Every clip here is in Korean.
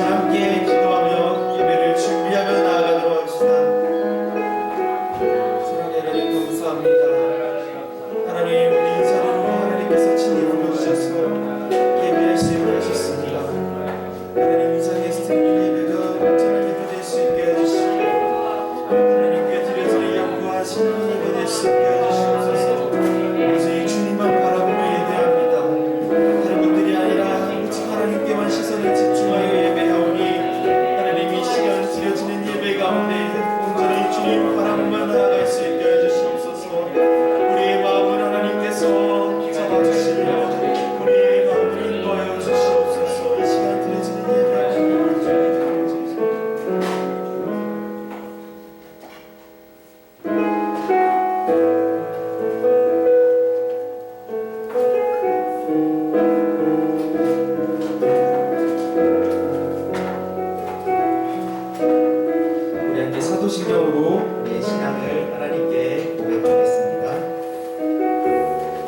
함께 기도하며 예배를 준비하며 나아가도록 합시다. 사랑하는 하나님 감사합니다. 하나님 우리 이 자리로 하나님께서 친히 불러주셔서 예배할 수 있게 하셨습니다. 하나님 이 자리에서 드리는 예배가 온전한 예배 될 수 있게 해주시고 하나님께 드려지는 영광과 신분 예배 될 수 있게 해주시옵소서. 오직 주님만 바라보며 예배합니다. 다른 분들이 아니라 오직 하나님께만 시선을 집중하여 예배하오니 하나님 이 시간 드려지는 예배 가운데 온전히 주님 바라보며 나아갈 수 있게 해주시옵소서. 우리의 마음을 하나님께서 잡아주시며 우리의 마음을 인도하여 주시옵소서. 이 시간 드려지는 예배 우리 함께 사도신경으로 우리의 신앙을 하나님께 고백하겠습니다.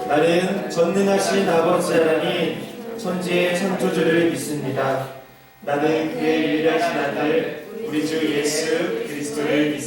나는 전능하신 아버지 하나님 천지의 창조주를 믿습니다. 나는 그의 유일하신 아들 우리 주 예수 그리스도를 믿습니다.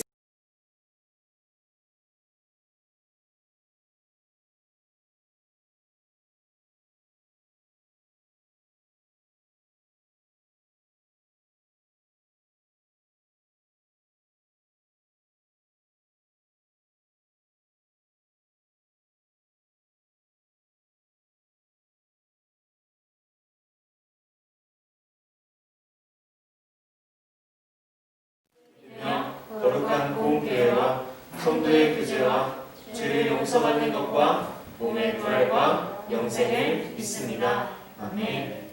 거룩한 공교회와 성도의 구제와 죄를 용서받는 것과 몸의 부활과 영생을 믿습니다. 아멘.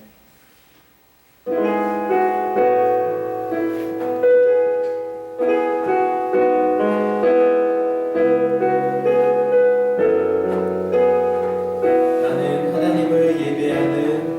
나는 하나님을 예배하는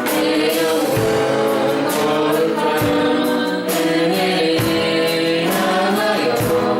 내 영혼 거룩한 은혜를 향하여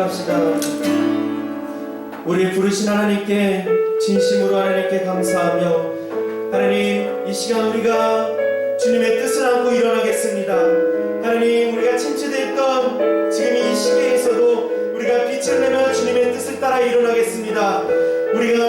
나아갑시다. 우리 부르신 하나님께 진심으로 하나님께 감사하며 하나님 이 시간 우리가 주님의 뜻을 안고 일어나겠습니다. 하나님 우리가 침체됐던 지금 이 시기에서도 우리가 빛을 내며 주님의 뜻을 따라 일어나겠습니다. 우리가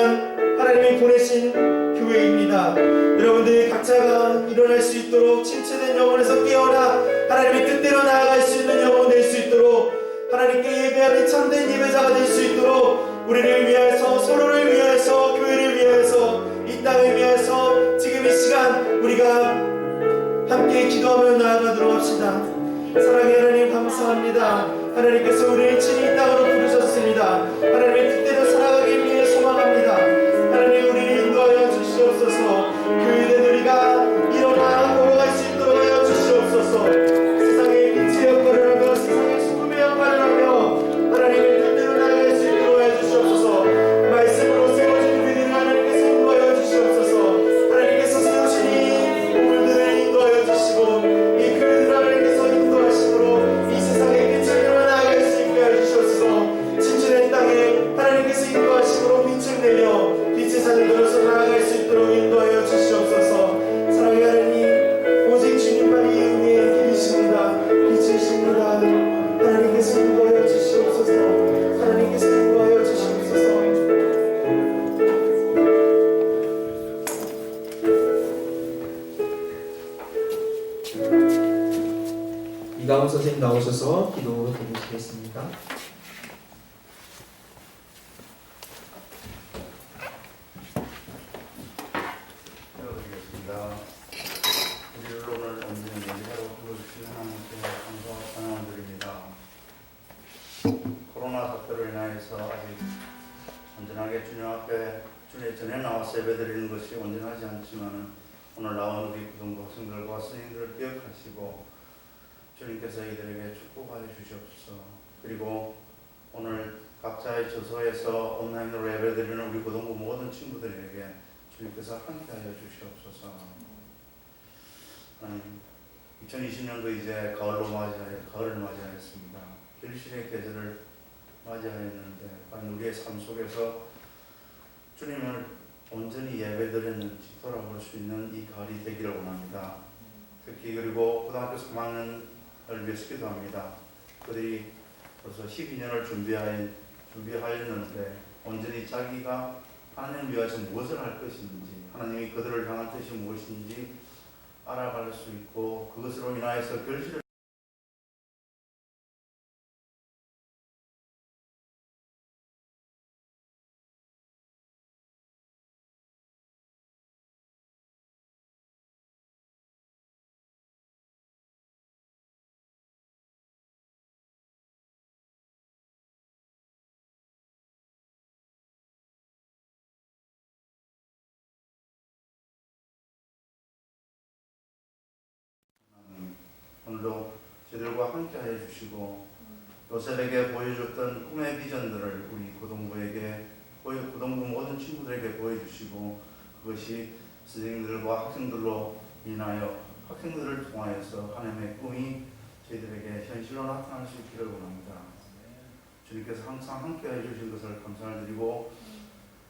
하나님이 보내신 교회입니다. 여러분들 각자가 일어날 수 있도록 침체된 영혼에서 깨어나 하나님의 뜻대로 나아갈 수 있는 영혼 될 수 있도록 하나님께 예배하는 참된 예배자가 될 수 있도록 우리를 위하여서 서로를 위하여서 교회를 위하여서 이 땅을 위하여서 지금 이 시간 우리가 함께 기도하며 나아가도록 합시다. 사랑의 하나님 감사합니다. 하나님께서 우리를 친히 이 땅으로 부르셨습니다. 하나님의 뜻대로 살아가기 위해 소망합니다. 하나님 우리를 인도하여 주시옵소서. 교회된 우리가 일어나 걸어갈 수 있도록 하여 주시옵소서. 세상의 빛의 역할을 하며 세상의 소금의 역할을 하며 하나님의 뜻대로 나아갈 수 있도록 하여 주시옵소서. 말씀으로 세워진 우리들을 하나님께서 인도하여 주시옵소서. 하나님께서 세우신 이 우리들을 인도하여 주시고 이 교회들을 하나님께서 인도하심으로 이 세상의 빛을 일어나 나아갈 수 있게 하여 주시옵소서. 침체된 땅에 하나님께서 인도하심으로 빛을 내며 빛의 산을 걸어서 나아갈 수 있도록 인도하여 주시옵소서. 사랑의 하나님 오직 주님만이 은혜의 길이십니다. 빛이십니다. 하나님께서 인도하여 주시옵소서. 하나님께서 인도하여 주시옵소서. 이가훈 선생님 나오셔서 기도 드리시겠습니다. 기도드리겠습니다. 우리를 오늘 온전히 예배로 불러주신 하나님께 감사와 찬양을 드립니다. 코로나 사태로 인하여서 아직 온전하게 주님 앞에 주님 전에 나와서 예배드리는 것이 온전하지 않지만 오늘 나온 우리 구동부 성들과 스님들을 기억하시고 주님께서 이들에게 축복하여 주시옵소서. 그리고 오늘 각자의 저소에서 온라인으로 예배드리는 우리 고등부 모든 친구들에게 주님께서 함께하여 주시옵소서. 2020년도 이제 가을을 맞이하였습니다. 결실의 계절을 맞이하였는데 과연 우리의 삶 속에서 주님을 온전히 예배드렸는지 돌아볼 수 있는 이 가을이 되기를 원합니다. 특히 그리고 고등학교 3학년을 위해서 기도합니다. 그들이 벌써 12년을 준비하였는데 온전히 자기가 하나님을 위하여서 무엇을 할 것인지 하나님이 그들을 향한 뜻이 무엇인지 알아갈 수 있고 그것으로 인하여서 결실을 오늘도 저들과 함께하여 주시고 요셉에게 보여줬던 꿈의 비전들을 우리 고등부에게 고등부 모든 친구들에게 보여주시고 그것이 선생님들과 학생들로 인하여 학생들을 통하여서 하나님의 꿈이 저희들에게 현실로 나타날 수 있기를 원합니다. 주님께서 항상 함께해 주신 것을 감사를 드리고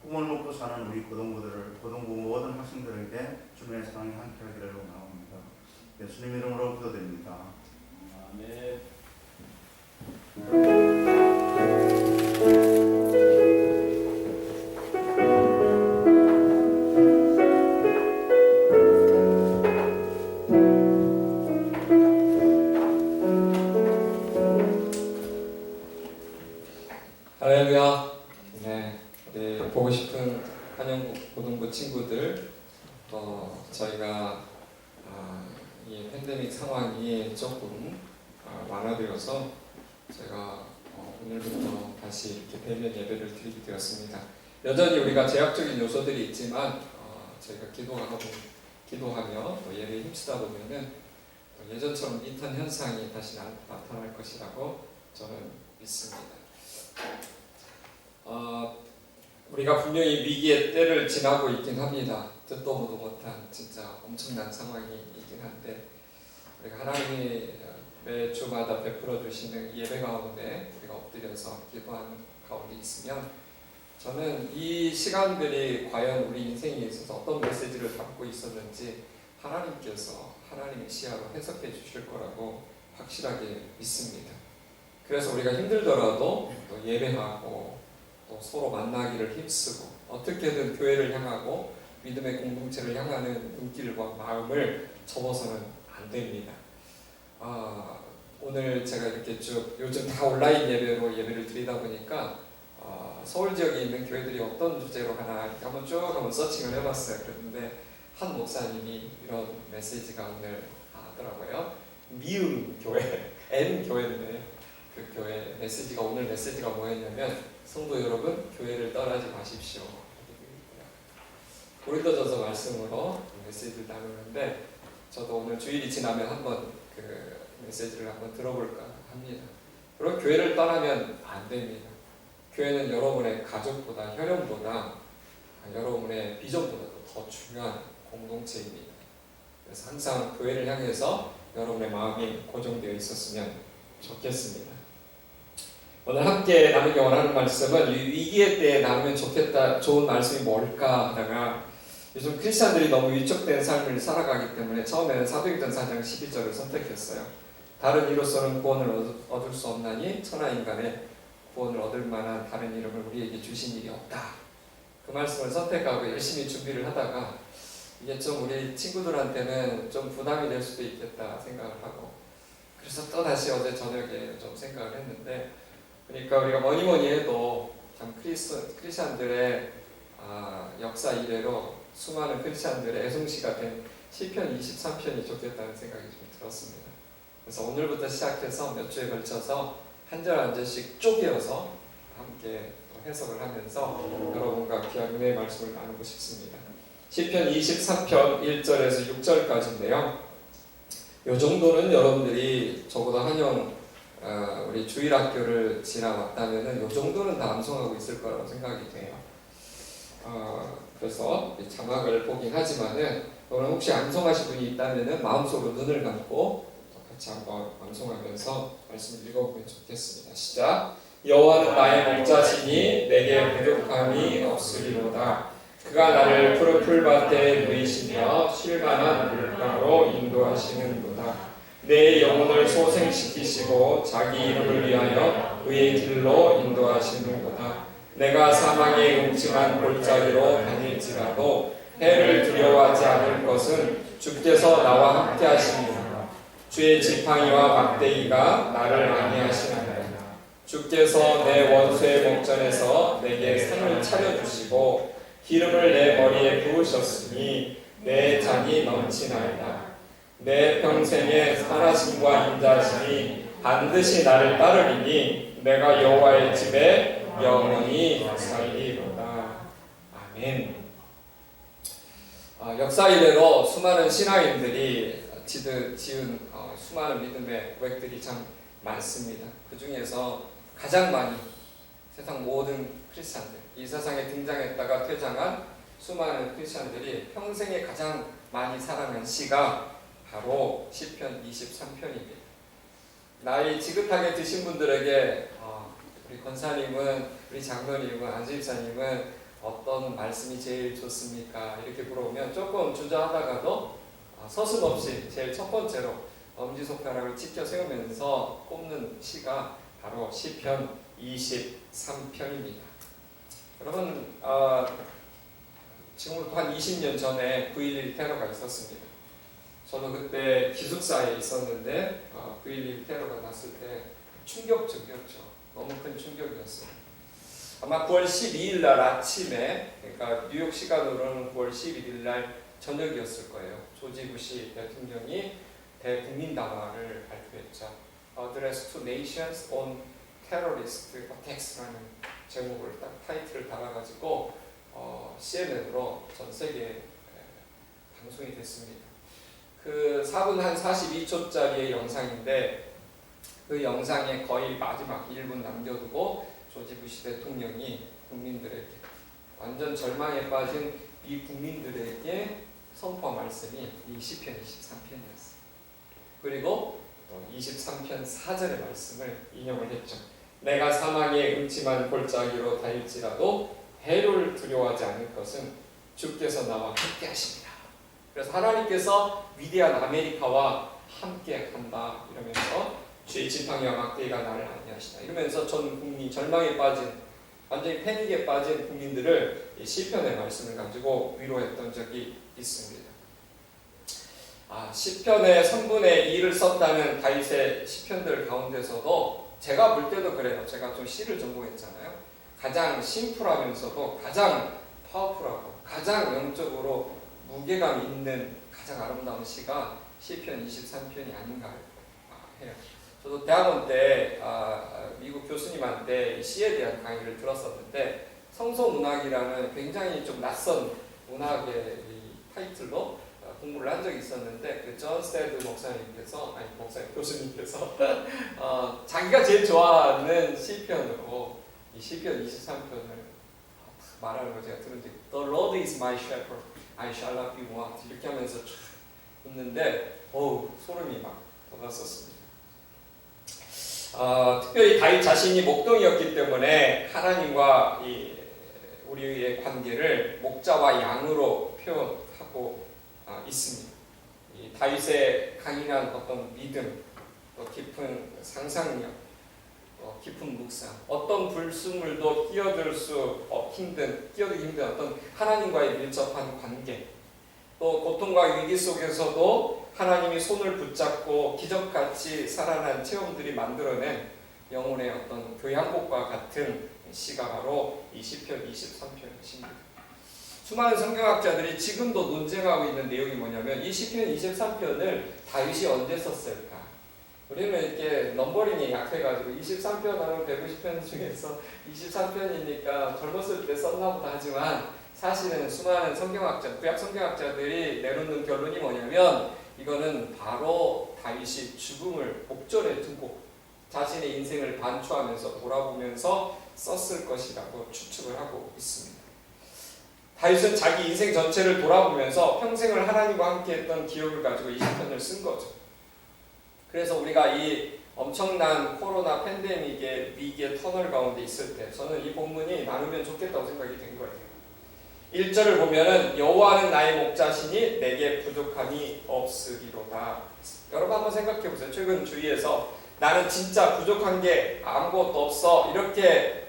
꿈을 먹고 사는 우리 고등부 모든 학생들에게 주님의 사랑이 함께하기를 원합니다. 예수님 이름으로 기도드립니다. 아멘. 할렐루야. 네, 우리 보고 싶은 한영고등부 친구들 또 저희가 이 팬데믹 상황이 조금 완화되어서 제가 오늘부터 다시 이렇게 대면 예배를 드리게 되었습니다. 여전히 우리가 제약적인 요소들이 있지만 저희가 기도하며 또 예배에 힘쓰다 보면은 예전처럼 인턴 현상이 다시 나타날 것이라고 저는 믿습니다. 우리가 분명히 위기의 때를 지나고 있긴 합니다. 듣도 보도 못한 진짜 엄청난 상황이 있긴 한데 우리가 하나님이 매주마다 베풀어 주시는 예배 가운데 우리가 엎드려서 기도하는 가운데 있으면 저는 이 시간들이 과연 우리 인생에 있어서 어떤 메시지를 담고 있었는지 하나님께서 하나님의 시야로 해석해 주실 거라고 확실하게 믿습니다. 그래서 우리가 힘들더라도 또 예배하고 또 서로 만나기를 힘쓰고 어떻게든 교회를 향하고 믿음의 공동체를 향하는 눈길과 마음을 접어서는 안 됩니다. 오늘 제가 이렇게 쭉 요즘 다 온라인 예배로 예배를 드리다 보니까 서울 지역에 있는 교회들이 어떤 주제로 하나 이렇게 한번 서칭을 해봤어요. 그런데 한 목사님이 이런 메시지가 오늘 하더라고요. 미음 교회, M 교회인데 그 교회 메시지가 오늘 메시지가 뭐였냐면 성도 여러분 교회를 떠나지 마십시오. 고린도전서 말씀으로 메시지를 나누는데 저도 오늘 주일이 지나면 한번 그 메시지를 한번 들어볼까 합니다. 그리고 교회를 떠나면 안 됩니다. 교회는 여러분의 가족보다 혈연보다 여러분의 비전보다도 더 중요한 공동체입니다. 그래서 항상 교회를 향해서 여러분의 마음이 고정되어 있었으면 좋겠습니다. 오늘 함께 나누기 원하는 말씀은 위기의 때에 나누면 좋겠다, 좋은 말씀이 뭘까 하다가 요즘 크리스찬들이 너무 위축된 삶을 살아가기 때문에 처음에는 사도행전 4장 12절을 선택했어요. 다른 이로서는 구원을 얻을 수 없나니 천하 인간의 구원을 얻을 만한 다른 이름을 우리에게 주신 일이 없다. 그 말씀을 선택하고 열심히 준비를 하다가 이게 좀 우리 친구들한테는 좀 부담이 될 수도 있겠다 생각을 하고 그래서 또 다시 어제 저녁에 좀 생각을 했는데 그러니까 우리가 뭐니 해도 참 크리스찬들의 역사 이래로 수많은 크리스찬들의 애송시가 된 시편 23편이 좋겠다는 생각이 좀 들었습니다. 그래서 오늘부터 시작해서 몇 주에 걸쳐서 한 절 한 절씩 쪼개어서 함께 해석을 하면서 여러분과 귀한 은혜의 말씀을 나누고 싶습니다. 시편 23편 1절에서 6절까지인데요. 이 정도는 여러분들이 적어도 한영 우리 주일학교를 지나왔다면 이 정도는 다 암송하고 있을 거라고 생각이 돼요. 그래서 자막을 보긴 하지만은 오늘 혹시 암송하신 분이 있다면 마음속으로 눈을 감고 같이 한번 암송하면서 말씀을 읽어보면 좋겠습니다. 시작. 여호와는 나의 목자시니 내게 부족함이 없으리로다. 그가 나를 푸른 풀밭에 누이시며 쉴만한 물가로 인도하시는도다. 내 영혼을 소생시키시고 자기 이름을 위하여 의의 길로 인도하시는도다. 내가 사망의 음침한 골짜기로 다닐지라도 해를 두려워하지 않을 것은 주께서 나와 함께 하시니라. 주의 지팡이와 막대기가 나를 안위하시나이다. 주께서 내 원수의 목전에서 내게 상을 차려주시고 기름을 내 머리에 부으셨으니 내 잔이 넘치나이다. 내 평생의 선하심과 인자하심이 반드시 나를 따르리니 내가 여호와의 집에 영원히 살리로다. 아멘. 역사 이래로 수많은 신앙인들이 지은 수많은 믿음의 고백들이 참 많습니다. 그 중에서 가장 많이 세상 모든 크리스찬들, 이 세상에 등장했다가 퇴장한 수많은 크리스찬들이 평생에 가장 많이 사랑한 시가 바로 시편 23편입니다. 나이 지긋하게 드신 분들에게 우리 권사님은, 우리 장로님은, 안수집사님은 어떤 말씀이 제일 좋습니까? 이렇게 물어보면 조금 주저하다가도 서슴없이 제일 첫 번째로 엄지손가락을 치켜 세우면서 꼽는 시가 바로 시편 23편입니다. 여러분, 지금부터 한 20년 전에 9.11 테러가 있었습니다. 저는 그때 기숙사에 있었는데 9.11 테러가 났을 때 충격적이었죠. 너무 큰 충격이었어요. 아마 9월 12일 날 아침에, 그러니까 뉴욕 시간으로는 9월 11일 날 저녁이었을 거예요. 조지 부시 대통령이 대국민 담화를 발표했죠. Address to Nations on Terrorist Attacks라는 제목을 딱 타이틀을 달아가지고 CNN으로 전 세계에 방송이 됐습니다. 그 4분 한 42초짜리의 영상인데 그 영상에 거의 마지막 1분 남겨두고 조지 부시 대통령이 국민들에게 완전 절망에 빠진 이 국민들에게 선포한 말씀이 이 시편 23편이었어요. 그리고 또 23편 4절의 말씀을 인용을 했죠. 내가 사망의 음침한 골짜기로 다닐지라도 해를 두려워하지 않을 것은 주께서 나와 함께 하십니다. 그래서 하나님께서 위대한 아메리카와 함께 간다 이러면서 주의 지팡이와 막대기가 나를 안위하시다 이러면서 전 국민 절망에 빠진 완전히 패닉에 빠진 국민들을 이 시편의 말씀을 가지고 위로했던 적이 있습니다. 시편의 3분의 2를 썼다는 다윗의 시편들 가운데서도 제가 볼 때도 그래요. 제가 좀 시를 전공했잖아요. 가장 심플하면서도 가장 파워풀하고 가장 영적으로 무게감 있는 가장 아름다운 시가 시편 23편이 아닌가 해요. 저도 대학원 때 미국 교수님한테 시에 대한 강의를 들었었는데 성서문학이라는 굉장히 좀 낯선 문학의 타이틀로 공부를 한 적이 있었는데 그 존 스테드 교수님께서 자기가 제일 좋아하는 시편으로 이 시편 23편을 말하는 걸 제가 들은 적이 The Lord is my shepherd, I shall not be want 이렇게 하면서 쫙 웃는데 소름이 막 돋았었습니다. 특별히 다윗 자신이 목동이었기 때문에 하나님과 우리의 관계를 목자와 양으로 표현하고 있습니다. 이 다윗의 강인한 어떤 믿음, 또 깊은 상상력, 깊은 묵상, 어떤 불순물도 끼어들기 힘든 어떤 하나님과의 밀접한 관계, 또 고통과 위기 속에서도 하나님이 손을 붙잡고 기적같이 살아난 체험들이 만들어낸 영혼의 어떤 교양곡과 같은 시가 바로 이 시편 23편입니다. 수많은 성경학자들이 지금도 논쟁하고 있는 내용이 뭐냐면 이 시편 23편을 다윗이 언제 썼을까? 우리는 이렇게 넘버링이 약해가지고 23편하면 150편 중에서 23편이니까 젊었을 때 썼나 보다 하지만 사실은 수많은 구약 성경학자들이 내놓는 결론이 뭐냐면 이거는 바로 다윗이 죽음을 목전에 두고 자신의 인생을 반추하면서 돌아보면서 썼을 것이라고 추측을 하고 있습니다. 다윗은 자기 인생 전체를 돌아보면서 평생을 하나님과 함께했던 기억을 가지고 이 시편을 쓴 거죠. 그래서 우리가 이 엄청난 코로나 팬데믹의 위기의 터널 가운데 있을 때 저는 이 본문이 나누면 좋겠다고 생각이 된 거예요. 1절을 보면은 여호와는 나의 목자시니 내게 부족함이 없으리로다. 여러분 한번 생각해 보세요. 최근 주위에서 나는 진짜 부족한 게 아무것도 없어 이렇게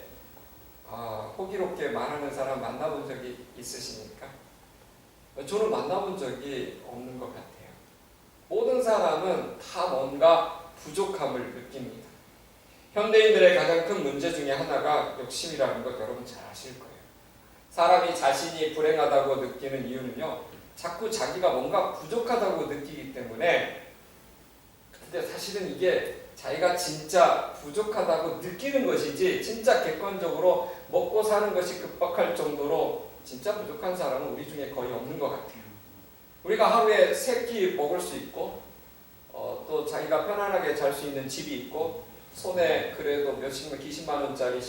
호기롭게 말하는 사람 만나본 적이 있으십니까? 저는 만나본 적이 없는 것 같아요. 모든 사람은 다 뭔가 부족함을 느낍니다. 현대인들의 가장 큰 문제 중에 하나가 욕심이라는 것 여러분 잘 아실 거예요. 사람이 자신이 불행하다고 느끼는 이유는요, 자꾸 자기가 뭔가 부족하다고 느끼기 때문에. 근데 사실은 이게 자기가 진짜 부족하다고 느끼는 것이지 진짜 객관적으로 먹고 사는 것이 급박할 정도로 진짜 부족한 사람은 우리 중에 거의 없는 것 같아요. 우리가 하루에 3끼 먹을 수 있고 또 자기가 편안하게 잘 수 있는 집이 있고 손에 그래도 몇십만 원짜리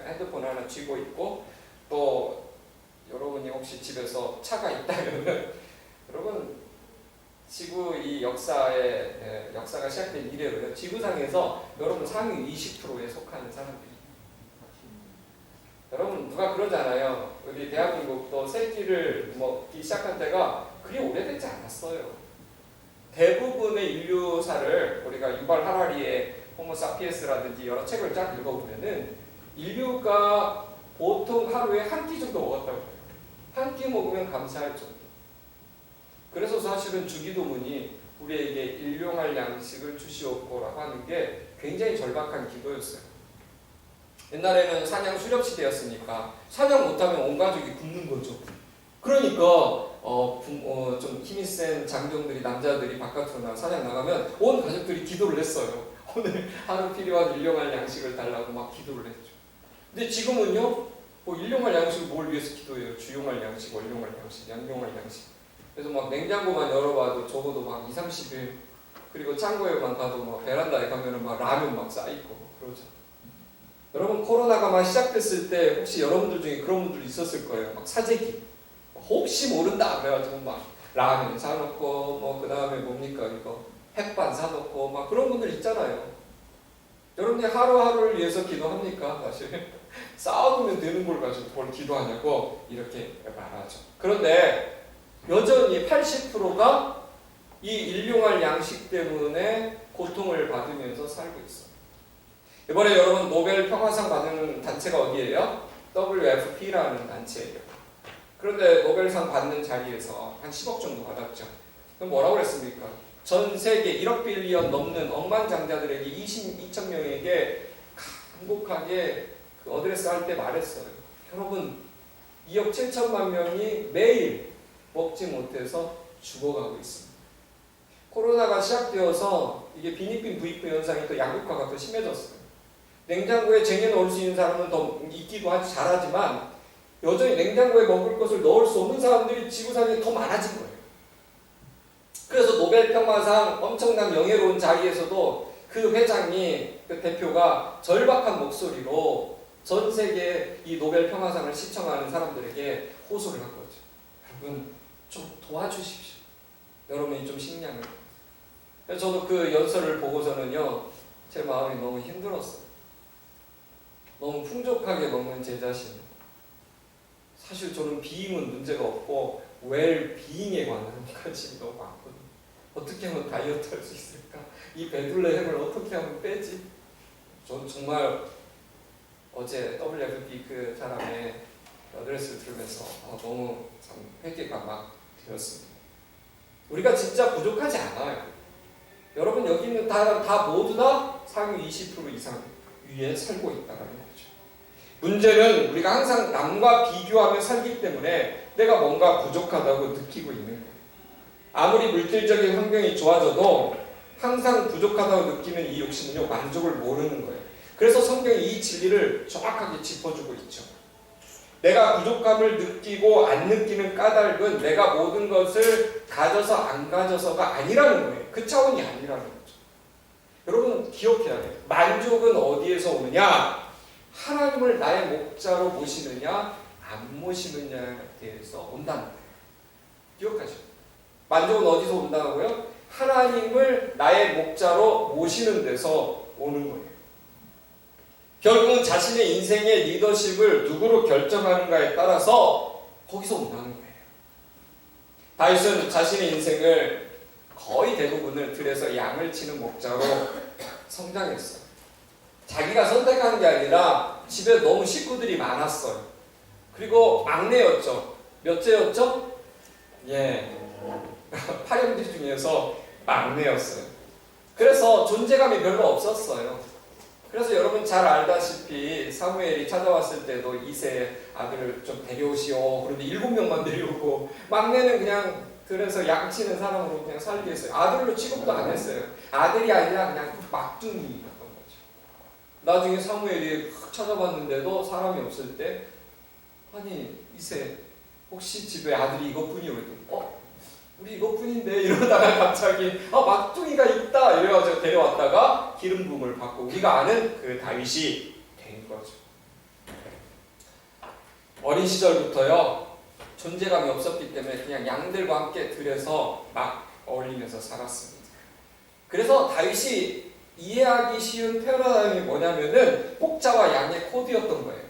핸드폰 하나 쥐고 있고 또 여러분이 혹시 집에서 차가 있다면 여러분 지구 이 역사가 시작된 이래로요. 지구상에서 여러분 상위 20%에 속하는 사람들이. 여러분 누가 그러잖아요. 우리 대한민국도 새끼를 먹기 시작한 때가 그리 오래되지 않았어요. 대부분의 인류사를 우리가 유발 하라리의 호모사피엔스라든지 여러 책을 쫙 읽어보면은 인류가 보통 하루에 한 끼 정도 먹었다고 해요. 한 끼 먹으면 감사할 정도. 그래서 사실은 주기도문이 우리에게 일용할 양식을 주시옵고라고 하는 게 굉장히 절박한 기도였어요. 옛날에는 사냥 수렵 시대였으니까 사냥 못하면 온 가족이 굶는 거죠. 그러니까 좀 힘이 센 장정들이 남자들이 바깥으로 사냥 나가면 온 가족들이 기도를 했어요. 오늘 하루 필요한 일용할 양식을 달라고 막 기도를 했죠. 근데 지금은요, 일용할 양식을 뭘 위해서 기도해요? 주용할 양식, 월용할 양식, 양용할 양식. 그래서 막 냉장고만 열어봐도 적어도 막 20-30일, 그리고 창고에만 가도 막 베란다에 가면은 막 라면 막 쌓이고 그러죠. 여러분 코로나가 막 시작됐을 때 혹시 여러분들 중에 그런 분들 있었을 거예요. 막 사재기. 혹시 모른다 그래가지고 막 라면 사놓고 그 다음에 뭡니까 이거 햇반 사놓고 막 그런 분들 있잖아요. 여러분들이 하루하루를 위해서 기도합니까? 사실 싸우면 되는 걸 가지고 뭘 기도하냐고 이렇게 말하죠. 그런데 여전히 80%가 이 일용할 양식 때문에 고통을 받으면서 살고 있어요. 이번에 여러분 노벨 평화상 받는 단체가 어디예요? WFP라는 단체예요. 그런데 노벨상 받는 자리에서 한 10억 정도 받았죠. 그럼 뭐라고 그랬습니까? 전 세계 1억 빌리언 넘는 억만장자들에게 22천 명에게 간곡하게 그 어드레스 할 때 말했어요. 여러분 2억 7천만 명이 매일 먹지 못해서 죽어가고 있습니다. 코로나가 시작되어서 이게 비니핀 부익부 현상이 또 양극화가 더 심해졌어요. 냉장고에 쟁여놓을 수 있는 사람은 더 있기도 하지 잘하지만 여전히 냉장고에 먹을 것을 넣을 수 없는 사람들이 지구상에 더 많아진 거예요. 그래서 노벨 평화상 엄청난 명예로운 자리에서도 그 회장이 그 대표가 절박한 목소리로 전 세계 이 노벨 평화상을 시청하는 사람들에게 호소를 한 거죠. 여러분 좀 도와주십시오. 여러분이 좀 식량을. 그래서 저도 그 연설을 보고서는요 제 마음이 너무 힘들었어요. 너무 풍족하게 먹는 제 자신. 사실 저는 비잉은 문제가 없고 웰비잉에 관한 관심이 너무 많거든요. 어떻게 하면 다이어트 할 수 있을까? 이 베들레헴을 어떻게 하면 빼지? 전 정말 어제 WFP 그 사람의 어드레스를 들으면서 너무 참 회개가 막 되었습니다. 우리가 진짜 부족하지 않아요. 여러분 여기 있는 다 모두 다 상위 20% 이상 위에 살고 있다는 거죠. 문제는 우리가 항상 남과 비교하며 살기 때문에 내가 뭔가 부족하다고 느끼고 있는 거예요. 아무리 물질적인 환경이 좋아져도 항상 부족하다고 느끼는 이 욕심은요 만족을 모르는 거예요. 그래서 성경이 이 진리를 정확하게 짚어주고 있죠. 내가 부족함을 느끼고 안 느끼는 까닭은 내가 모든 것을 가져서 안 가져서가 아니라는 거예요. 그 차원이 아니라는 거죠. 여러분 기억해야 돼요. 만족은 어디에서 오느냐? 하나님을 나의 목자로 모시느냐 안 모시느냐에 대해서 온다는 거예요. 기억하시죠? 만족은 어디서 온다고요? 하나님을 나의 목자로 모시는 데서 오는 거예요. 결국은 자신의 인생의 리더십을 누구로 결정하는가에 따라서 거기서 온다는 거예요. 다윗은 자신의 인생을 거의 대부분을 들에서 양을 치는 목자로 성장했어요. 자기가 선택한 게 아니라 집에 너무 식구들이 많았어요. 그리고 막내였죠. 몇째였죠? 예, 8형제 중에서 막내였어요. 그래서 존재감이 별로 없었어요. 그래서 여러분 잘 알다시피 사무엘이 찾아왔을 때도 이세 아들을 좀 데려오시오. 그런데 7명만 데려오고 막내는 그냥 들에서 양치는 사람으로 그냥 살게 했어요. 아들로 취급도 안 했어요. 아들이 아니라 그냥 막둥이였던 거죠. 나중에 사무엘이 찾아봤는데도 사람이 없을 때 아니 이세 혹시 집에 아들이 이것뿐이요? 우리 이것뿐인데 이러다가 갑자기 막둥이가 있다 이래가지고 데려왔다가 기름 부음을 받고 우리가 아는 그 다윗이 된 거죠. 어린 시절부터요 존재감이 없었기 때문에 그냥 양들과 함께 들에서 막 어울리면서 살았습니다. 그래서 다윗이 이해하기 쉬운 패러다임이 뭐냐면은 목자와 양의 코드였던 거예요.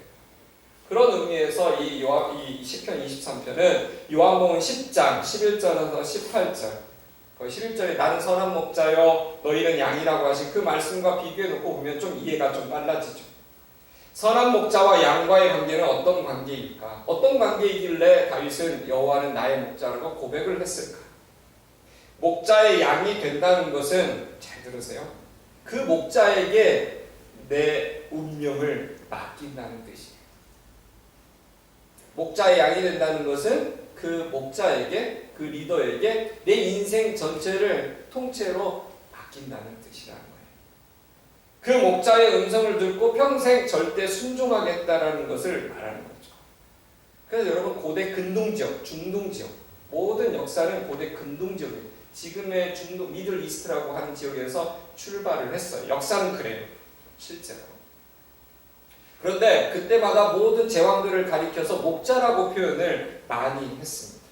그런 의미에서 이 시편 23편은 요한복음 10장 11절에서 18절 거의 11절에 나는 선한 목자여 너희는 양이라고 하신 그 말씀과 비교해놓고 보면 좀 이해가 좀 빨라지죠. 선한 목자와 양과의 관계는 어떤 관계일까? 어떤 관계이길래 다윗은 여호와는 나의 목자라고 고백을 했을까? 목자의 양이 된다는 것은 잘 들으세요. 그 목자에게 내 운명을 맡긴다는 뜻이에요. 목자의 양이 된다는 것은 그 목자에게, 그 리더에게 내 인생 전체를 통째로 맡긴다는 뜻이라는 거예요. 그 목자의 음성을 듣고 평생 절대 순종하겠다라는 것을 말하는 거죠. 그래서 여러분 고대 근동지역, 중동지역 모든 역사는 고대 근동지역이에요. 지금의 중동, 미들 이스트라고 하는 지역에서 출발을 했어요. 역사는 그래요. 실제로. 그런데 그때마다 모든 제왕들을 가리켜서 목자라고 표현을 많이 했습니다.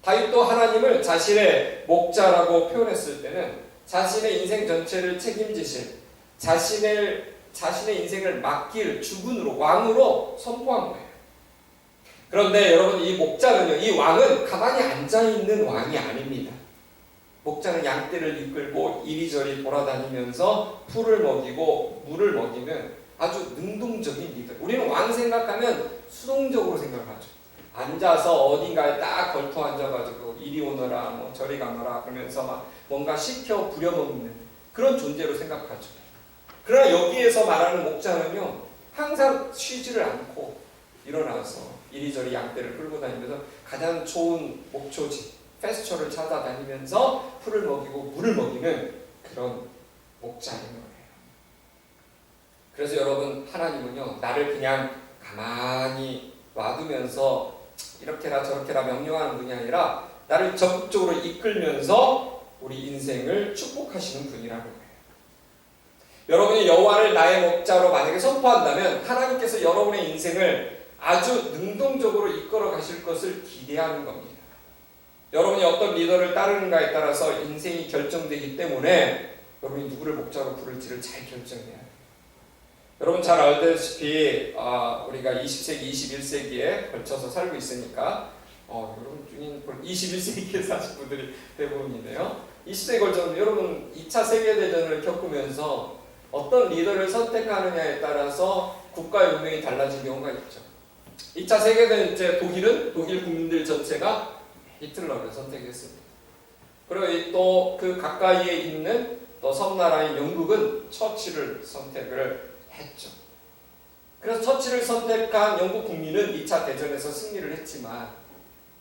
다윗도 하나님을 자신의 목자라고 표현했을 때는 자신의 인생 전체를 책임지실, 자신의 인생을 맡길 주군으로, 왕으로 선포한 거예요. 그런데 여러분, 이 목자는요, 이 왕은 가만히 앉아있는 왕이 아닙니다. 목자는 양떼를 이끌고 이리저리 돌아다니면서 풀을 먹이고 물을 먹이는 아주 능동적인 리더. 우리는 왕 생각하면 수동적으로 생각하죠. 앉아서 어딘가에 딱 걸터 앉아가지고 이리 오너라, 뭐 저리 가너라 그러면서 막 뭔가 시켜 부려먹는 그런 존재로 생각하죠. 그러나 여기에서 말하는 목자는요, 항상 쉬지를 않고 일어나서 이리저리 양떼를 끌고 다니면서 가장 좋은 목초지, 패스처를 찾아다니면서 풀을 먹이고 물을 먹이는 그런 목자인 거예요. 그래서 여러분, 하나님은요, 나를 그냥 가만히 놔두면서 이렇게라 저렇게라 명령하는 분이 아니라 나를 적극적으로 이끌면서 우리 인생을 축복하시는 분이라는 거예요. 여러분이 여호와를 나의 목자로 만약에 선포한다면 하나님께서 여러분의 인생을 아주 능동적으로 이끌어 가실 것을 기대하는 겁니다. 여러분이 어떤 리더를 따르는가에 따라서 인생이 결정되기 때문에 여러분이 누구를 목자로 부를지를 잘 결정해야 돼요. 여러분 잘 알다시피 우리가 20세기, 21세기에 걸쳐서 살고 있으니까 여러분 중에 21세기에 사신 분들이 대부분이네요. 20세기에 걸쳐서 여러분 2차 세계대전을 겪으면서 어떤 리더를 선택하느냐에 따라서 국가의 운명이 달라진 경우가 있죠. 2차 세계대전 때 독일 국민들 전체가 히틀러를 선택했습니다. 그리고 또 그 가까이에 있는 또 섬나라인 영국은 처칠을 선택을 했죠. 그래서 처칠을 선택한 영국 국민은 2차 대전에서 승리를 했지만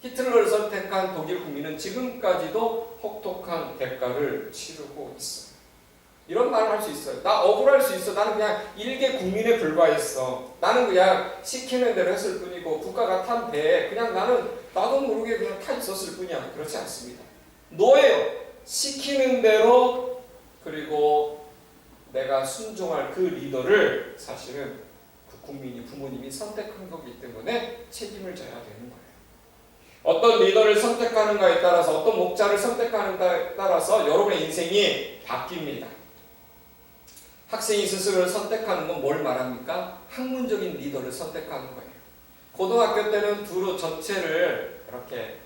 히틀러를 선택한 독일 국민은 지금까지도 혹독한 대가를 치르고 있어요. 이런 말을 할 수 있어요. 나 억울할 수 있어. 나는 그냥 일개 국민에 불과했어. 나는 그냥 시키는 대로 했을 뿐이고 국가가 탄 배에 그냥 나도 모르게 그냥 타 있었을 뿐이야. 그렇지 않습니다. 너예요. 시키는 대로 그리고 내가 순종할 그 리더를 사실은 그 국민이 부모님이 선택한 거기 때문에 책임을 져야 되는 거예요. 어떤 리더를 선택하는가에 따라서 어떤 목자를 선택하는가에 따라서 여러분의 인생이 바뀝니다. 학생이 스스로를 선택하는 건 뭘 말합니까? 학문적인 리더를 선택하는 거예요. 고등학교 때는 두루 전체를 이렇게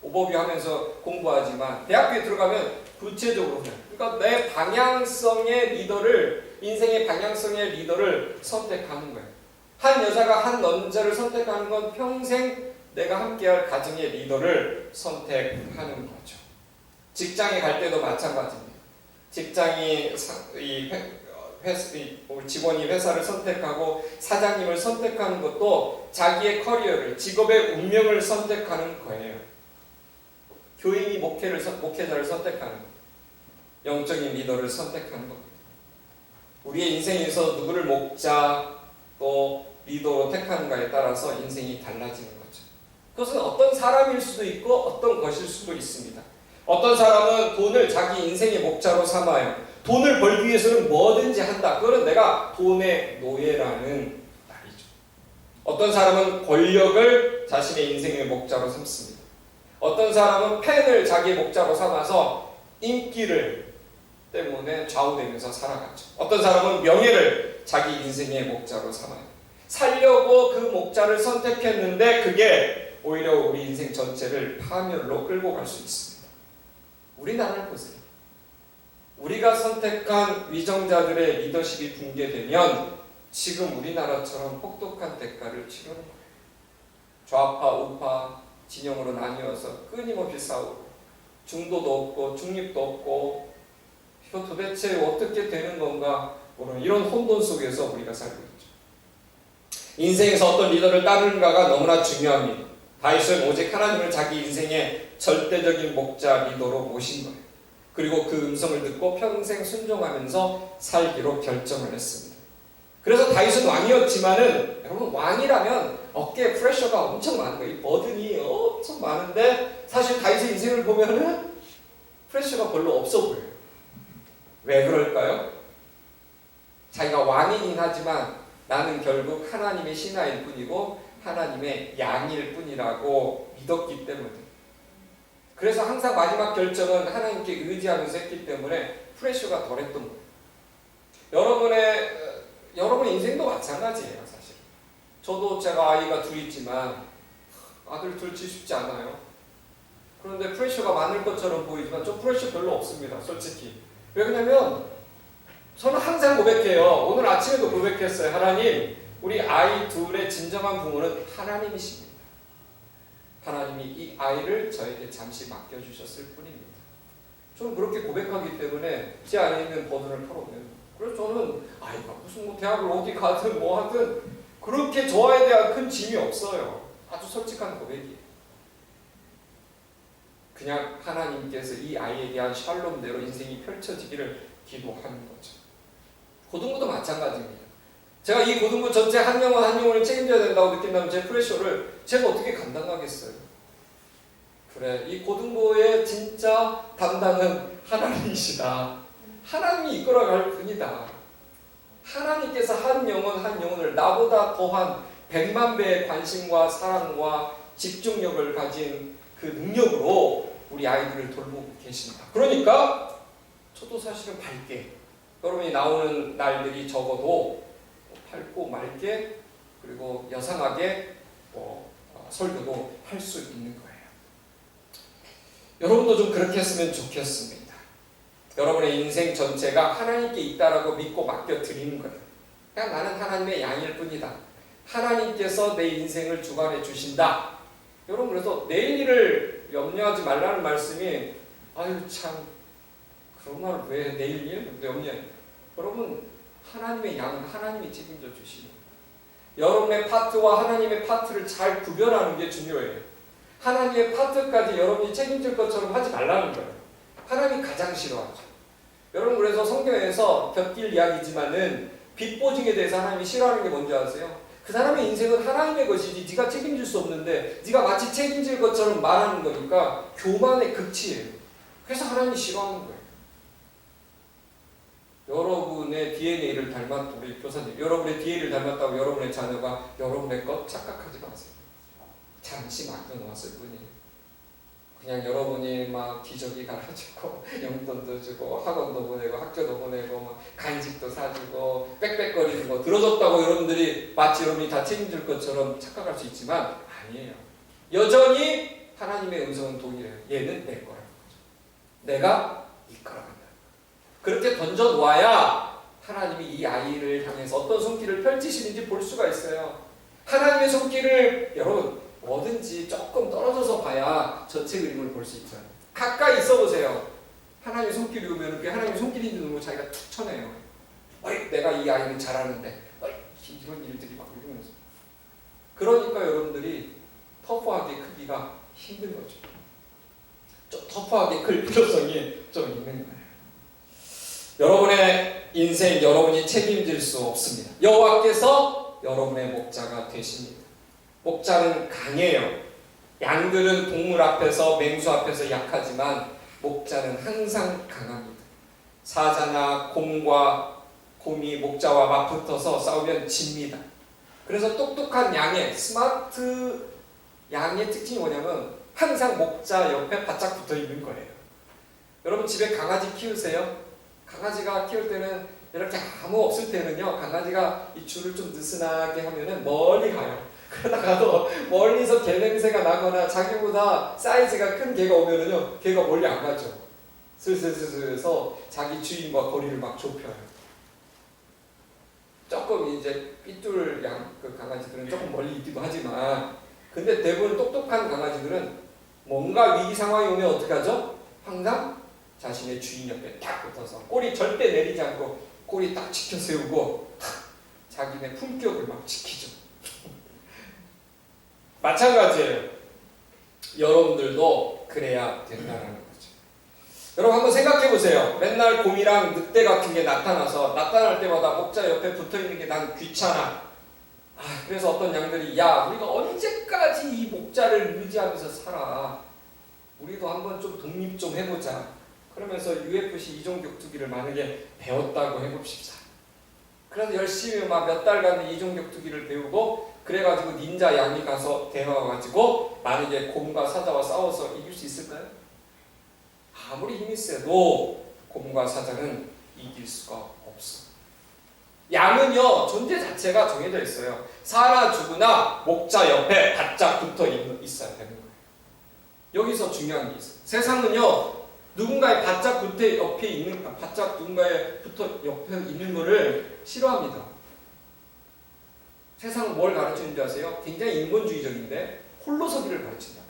오버뷰하면서 공부하지만 대학교에 들어가면 구체적으로 그러니까 내 방향성의 리더를 인생의 방향성의 리더를 선택하는 거예요. 한 여자가 한 남자를 선택하는 건 평생 내가 함께할 가정의 리더를 선택하는 거죠. 직장에 갈 때도 마찬가지입니다. 직장이 직원이 회사를 선택하고 사장님을 선택하는 것도 자기의 커리어를, 직업의 운명을 선택하는 거예요. 교인이 목회자를 선택하는 것, 영적인 리더를 선택하는 겁니다. 우리의 인생에서 누구를 목자 또 리더로 택하는가에 따라서 인생이 달라지는 거죠. 그것은 어떤 사람일 수도 있고 어떤 것일 수도 있습니다. 어떤 사람은 돈을 자기 인생의 목자로 삼아요. 돈을 벌기 위해서는 뭐든지 한다. 그거는 내가 돈의 노예라는 말이죠. 어떤 사람은 권력을 자신의 인생의 목자로 삼습니다. 어떤 사람은 펜을 자기의 목자로 삼아서 인기를 때문에 좌우되면서 살아가죠. 어떤 사람은 명예를 자기 인생의 목자로 삼아요. 살려고 그 목자를 선택했는데 그게 오히려 우리 인생 전체를 파멸로 끌고 갈 수 있습니다. 우리나라를 보세요. 우리가 선택한 위정자들의 리더십이 붕괴되면 지금 우리나라처럼 혹독한 대가를 치르는 거예요. 좌파, 우파, 진영으로 나뉘어서 끊임없이 싸우고 중도도 없고 중립도 없고 이거 도대체 어떻게 되는 건가 모르는 이런 혼돈 속에서 우리가 살고 있죠. 인생에서 어떤 리더를 따르는가가 너무나 중요합니다. 다윗은 오직 하나님을 자기 인생의 절대적인 목자 리더로 모신 거예요. 그리고 그 음성을 듣고 평생 순종하면서 살기로 결정을 했습니다. 그래서 다윗은 왕이었지만은 여러분 왕이라면 어깨에 프레셔가 엄청 많은 거예요. 이 버든이 엄청 많은데 사실 다윗의 인생을 보면은 프레셔가 별로 없어 보여요. 왜 그럴까요? 자기가 왕이긴 하지만 나는 결국 하나님의 신하일 뿐이고 하나님의 양일 뿐이라고 믿었기 때문에 그래서 항상 마지막 결정은 하나님께 의지하면서 했기 때문에 프레셔가 덜했던 거예요. 여러분의 인생도 마찬가지예요, 사실. 저도 제가 아이가 둘 있지만 아들 둘 쉽지 않아요. 그런데 프레셔가 많을 것처럼 보이지만 저 프레셔 별로 없습니다, 솔직히. 왜 그러냐면 저는 항상 고백해요. 오늘 아침에도 고백했어요. 하나님, 우리 아이 둘의 진정한 부모는 하나님이십니다. 하나님이 이 아이를 저에게 잠시 맡겨주셨을 뿐입니다. 저는 그렇게 고백하기 때문에 제 안에 있는 버든을 털어내요. 그래서 저는 아이가 무슨 뭐 대학을 어디 가든 뭐 하든 그렇게 저에 대한 큰 짐이 없어요. 아주 솔직한 고백이에요. 그냥 하나님께서 이 아이에 대한 샬롬대로 인생이 펼쳐지기를 기도하는 거죠. 고등부도 마찬가지입니다. 제가 이 고등부 전체 한 영혼을 책임져야 된다고 느낀다면 제 프레셔를 제가 어떻게 감당하겠어요? 그래, 이 고등부의 진짜 담당은 하나님이시다. 하나님이 이끌어갈 뿐이다. 하나님께서 한 영혼을 나보다 더한 100만 배의 관심과 사랑과 집중력을 가진 그 능력으로 우리 아이들을 돌보고 계신다. 그러니까 저도 사실은 밝게, 여러분이 나오는 날들이 적어도 밝고 맑게 그리고 여상하게 설교도 할 수 있는 거예요. 여러분도 좀 그렇게 했으면 좋겠습니다. 여러분의 인생 전체가 하나님께 있다라고 믿고 맡겨드리는 거예요. 그냥 나는 하나님의 양일 뿐이다. 하나님께서 내 인생을 주관해 주신다. 여러분, 그래서 내일 일을 염려하지 말라는 말씀이, 아유 참 그런 말 왜 내일 일 염려해? 여러분, 하나님의 양은 하나님이 책임져 주시는 거예요. 여러분의 파트와 하나님의 파트를 잘 구별하는 게 중요해요. 하나님의 파트까지 여러분이 책임질 것처럼 하지 말라는 거예요. 하나님이 가장 싫어하죠. 여러분, 그래서 성경에서 곁길 이야기지만은 빚보증에 대해서 하나님이 싫어하는 게 뭔지 아세요? 그 사람의 인생은 하나님의 것이지 네가 책임질 수 없는데 네가 마치 책임질 것처럼 말하는 거니까 교만의 극치예요. 그래서 하나님이 싫어하는 거예요. 여러분의 DNA를 닮았다고, 우리 교사님, 여러분의 DNA를 닮았다고 여러분의 자녀가 여러분의 것 착각하지 마세요. 잠시 맡겨놓았을 뿐이에요. 그냥 여러분이 막 기저귀 갈아주고 용돈도 주고 학원도 보내고 학교도 보내고 간식도 사주고 빽빽거리는 거 들어줬다고 여러분들이 마치 여러분이 다 책임질 것처럼 착각할 수 있지만 아니에요. 여전히 하나님의 음성은 동일해요. 얘는 내 거라는 거죠. 내가 이끌어간다. 그렇게 던져놓아야 하나님이 이 아이를 향해서 어떤 손길을 펼치시는지 볼 수가 있어요. 하나님의 손길을 여러분 뭐든지 조금 떨어져서 봐야 전체 그림을 볼 수 있어요. 가까이 있어 보세요. 하나님의 손길이 오면 그게 하나님의 손길인 줄 모르고 자기가 툭 쳐내요. 어이, 내가 이 아이는 잘하는데 이런 일들이 막 이러면서. 그러니까 여러분들이 터프하게 크기가 힘든 거죠. 좀 터프하게 클 필요성이 좀 있는 거예요. 여러분의 인생 여러분이 책임질 수 없습니다. 여호와께서 여러분의 목자가 되십니다. 목자는 강해요. 양들은 동물 앞에서 맹수 앞에서 약하지만 목자는 항상 강합니다. 사자나 곰과 곰이 목자와 맞붙어서 싸우면 집니다. 그래서 똑똑한 양의 스마트 양의 특징이 뭐냐면 항상 목자 옆에 바짝 붙어 있는 거예요. 여러분 집에 강아지 키우세요? 강아지가 키울 때는 이렇게 아무 없을 때는요, 강아지가 이 줄을 좀 느슨하게 하면은 멀리 가요. 그러다가도 멀리서 개 냄새가 나거나 자기보다 사이즈가 큰 개가 오면은요, 개가 멀리 안 가죠. 슬슬슬슬 해서 자기 주인과 거리를 막 좁혀요. 조금 이제 삐뚤 양 그 강아지들은 조금 멀리 있기도 하지만, 근데 대부분 똑똑한 강아지들은 뭔가 위기 상황이 오면 어떻게 하죠? 항상 자신의 주인 옆에 딱 붙어서 꼬리 절대 내리지 않고 꼬리 딱 지켜 세우고 자기네 품격을 막 지키죠. 마찬가지예요. 여러분들도 그래야 된다는 거죠. 여러분 한번 생각해 보세요. 맨날 곰이랑 늑대 같은 게 나타날 때마다 목자 옆에 붙어 있는 게 난 귀찮아. 그래서 어떤 양들이 야, 우리가 언제까지 이 목자를 의지하면서 살아? 우리도 한번 좀 독립 좀 해보자. 그러면서 UFC 이종 격투기를 만약에 배웠다고 해봅시다. 그래서 열심히 막 몇 달간 이종 격투기를 배우고 그래가지고 닌자 양이 가서 대화가지고 만약에 곰과 사자와 싸워서 이길 수 있을까요? 아무리 힘이 세도 곰과 사자는 이길 수가 없어. 양은요 존재 자체가 정해져 있어요. 사나 죽으나 목자 옆에 바짝 붙어 있어야 되는 거예요. 여기서 중요한 게 있어요. 세상은요 누군가의 바짝 누군가의 붙어 옆에 있는 거를 싫어합니다. 세상은 뭘 가르치는지 아세요? 굉장히 인본주의적인데 홀로서기를 가르친다.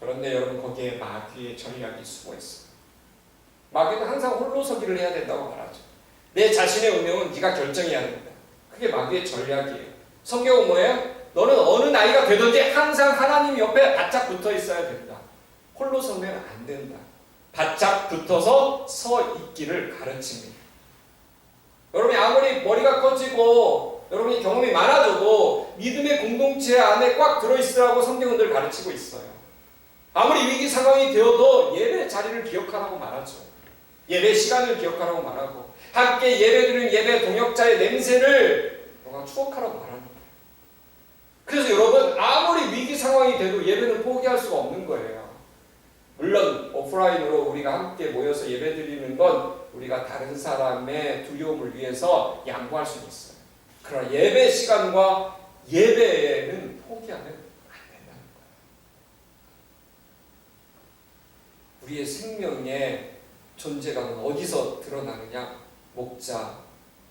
그런데 여러분 거기에 마귀의 전략이 숨어 있어요. 마귀는 항상 홀로서기를 해야 된다고 말하죠. 내 자신의 운명은 네가 결정해야 된다. 그게 마귀의 전략이에요. 성경은 뭐예요? 너는 어느 나이가 되든지 항상 하나님 옆에 바짝 붙어 있어야 된다. 홀로 서면 안 된다. 바짝 붙어서 서 있기를 가르칩니다. 여러분이 아무리 머리가 커지고 여러분이 경험이 많아져도 믿음의 공동체 안에 꽉 들어있으라고 성경은 늘 가르치고 있어요. 아무리 위기 상황이 되어도 예배 자리를 기억하라고 말하죠. 예배 시간을 기억하라고 말하고 함께 예배드리는 예배 동역자의 냄새를 너가 추억하라고 말합니다. 그래서 여러분 아무리 위기 상황이 돼도 예배는 포기할 수가 없는 거예요. 물론 오프라인으로 우리가 함께 모여서 예배드리는 건 우리가 다른 사람의 두려움을 위해서 양보할 수 있어요. 그러나 예배 시간과 예배는 포기하면 안 된다는 거예요. 우리의 생명의 존재감은 어디서 드러나느냐? 목자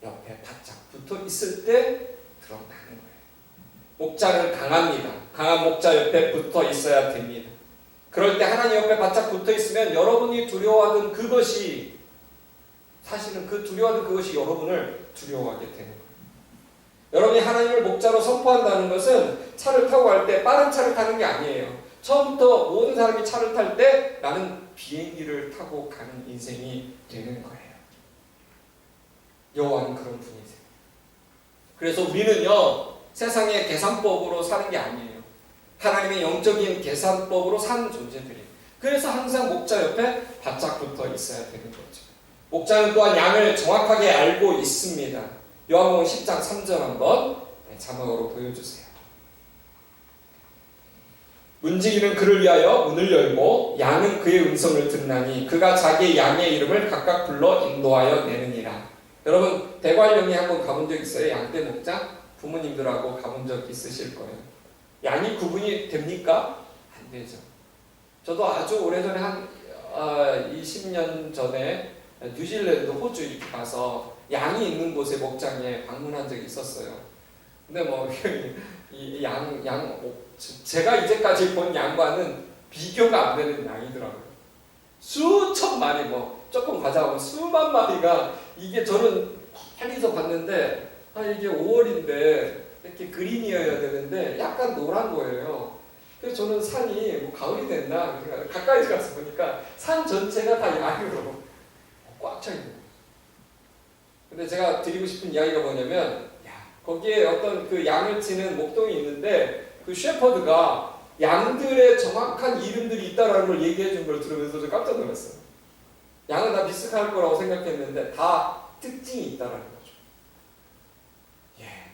옆에 바짝 붙어 있을 때 드러나는 거예요. 목자는 강합니다. 강한 목자 옆에 붙어 있어야 됩니다. 그럴 때 하나님 옆에 바짝 붙어 있으면 여러분이 두려워하던 그것이 사실은 그 두려워하던 그것이 여러분을 두려워하게 되는 거예요. 여러분이 하나님을 목자로 선포한다는 것은 차를 타고 갈 때 빠른 차를 타는 게 아니에요. 처음부터 모든 사람이 차를 탈 때 나는 비행기를 타고 가는 인생이 되는 거예요. 여호와는 그런 분이세요. 그래서 우리는요 세상의 계산법으로 사는 게 아니에요. 하나님의 영적인 계산법으로 사는 존재들이에요. 그래서 항상 목자 옆에 바짝 붙어 있어야 되는 거죠. 목자는 또한 양을 정확하게 알고 있습니다. 요한복음 10장 3절 한번 자막으로 보여주세요. 문지기는 그를 위하여 문을 열고 양은 그의 음성을 듣나니 그가 자기의 양의 이름을 각각 불러 인도하여 내느니라. 여러분 대관령에 한번 가본 적 있어요? 양떼 목장? 부모님들하고 가본 적 있으실 거예요. 양이 구분이 됩니까? 안 되죠. 저도 아주 오래전에 한 20년 전에 뉴질랜드, 호주 이렇게 가서 양이 있는 곳에 목장에 방문한 적이 있었어요. 근데 뭐 제가 이제까지 본 양과는 비교가 안 되는 양이더라고요. 수천 마리, 조금 과장하면 수만 마리가 이게 저는 멀리서 봤는데 이게 5월인데 이렇게 그린이어야 되는데 약간 노란 거예요. 그래서 저는 산이 가을이 됐나 가까이 가서 보니까 산 전체가 다 양으로 꽉 차 있는 거예요. 근데 제가 드리고 싶은 이야기가 뭐냐면 거기에 어떤 그 양을 치는 목동이 있는데 그 셰퍼드가 양들의 정확한 이름들이 있다라는 걸 얘기해 준 걸 들으면서 저 깜짝 놀랐어요. 양은 다 비슷할 거라고 생각했는데 다 특징이 있다라는 거죠.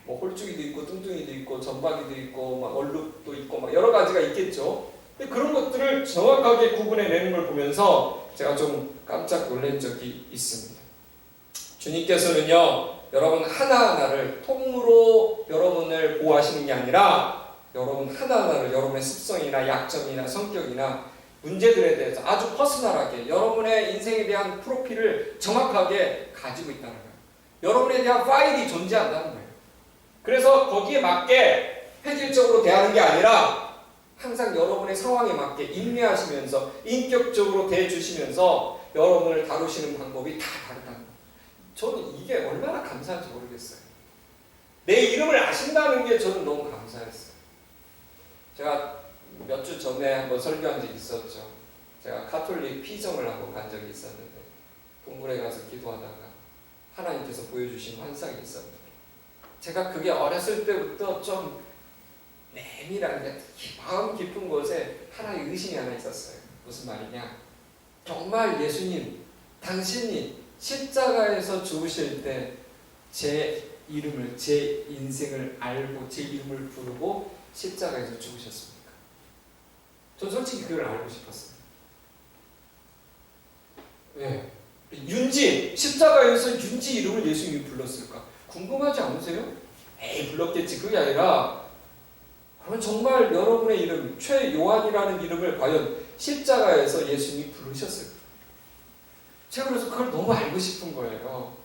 홀쭉이도 있고 뚱뚱이도 있고 전박이도 있고 얼룩도 있고 여러 가지가 있겠죠. 근데 그런 것들을 정확하게 구분해내는 걸 보면서 제가 좀 깜짝 놀란 적이 있습니다. 주님께서는요 여러분 하나하나를 통으로 여러분을 보호하시는 게 아니라 여러분 하나하나를 여러분의 습성이나 약점이나 성격이나 문제들에 대해서 아주 퍼스널하게 여러분의 인생에 대한 프로필을 정확하게 가지고 있다는 거예요. 여러분에 대한 파일이 존재한다는 거예요. 그래서 거기에 맞게 획일적으로 대하는 게 아니라 항상 여러분의 상황에 맞게 인내하시면서 인격적으로 대해주시면서 여러분을 다루시는 방법이 다 다르다는 거예요. 저는 이게 얼마나 감사한지 모르겠어요. 내 이름을 아신다는 게 저는 너무 감사했어요. 제가 몇 주 전에 한번 설교한 적이 있었죠. 제가 카톨릭 피정을 하고 간 적이 있었는데 동굴에 가서 기도하다가 하나님께서 보여주신 환상이 있었는데 제가 그게 어렸을 때부터 좀 내밀한 마음 깊은 곳에 하나의 의심이 하나 있었어요. 무슨 말이냐? 정말 예수님, 당신이 십자가에서 죽으실 때 제 이름을, 제 인생을 알고 제 이름을 부르고 십자가에서 죽으셨습니까? 전 솔직히 그걸 알고 싶었어요. 왜? 윤지, 십자가에서 윤지 이름을 예수님이 불렀을까? 궁금하지 않으세요? 에이, 불렀겠지. 그게 아니라 그러면 정말 여러분의 이름, 최요한이라는 이름을 과연 십자가에서 예수님이 부르셨을까? 제가 그래서 그걸 너무 알고 싶은 거예요.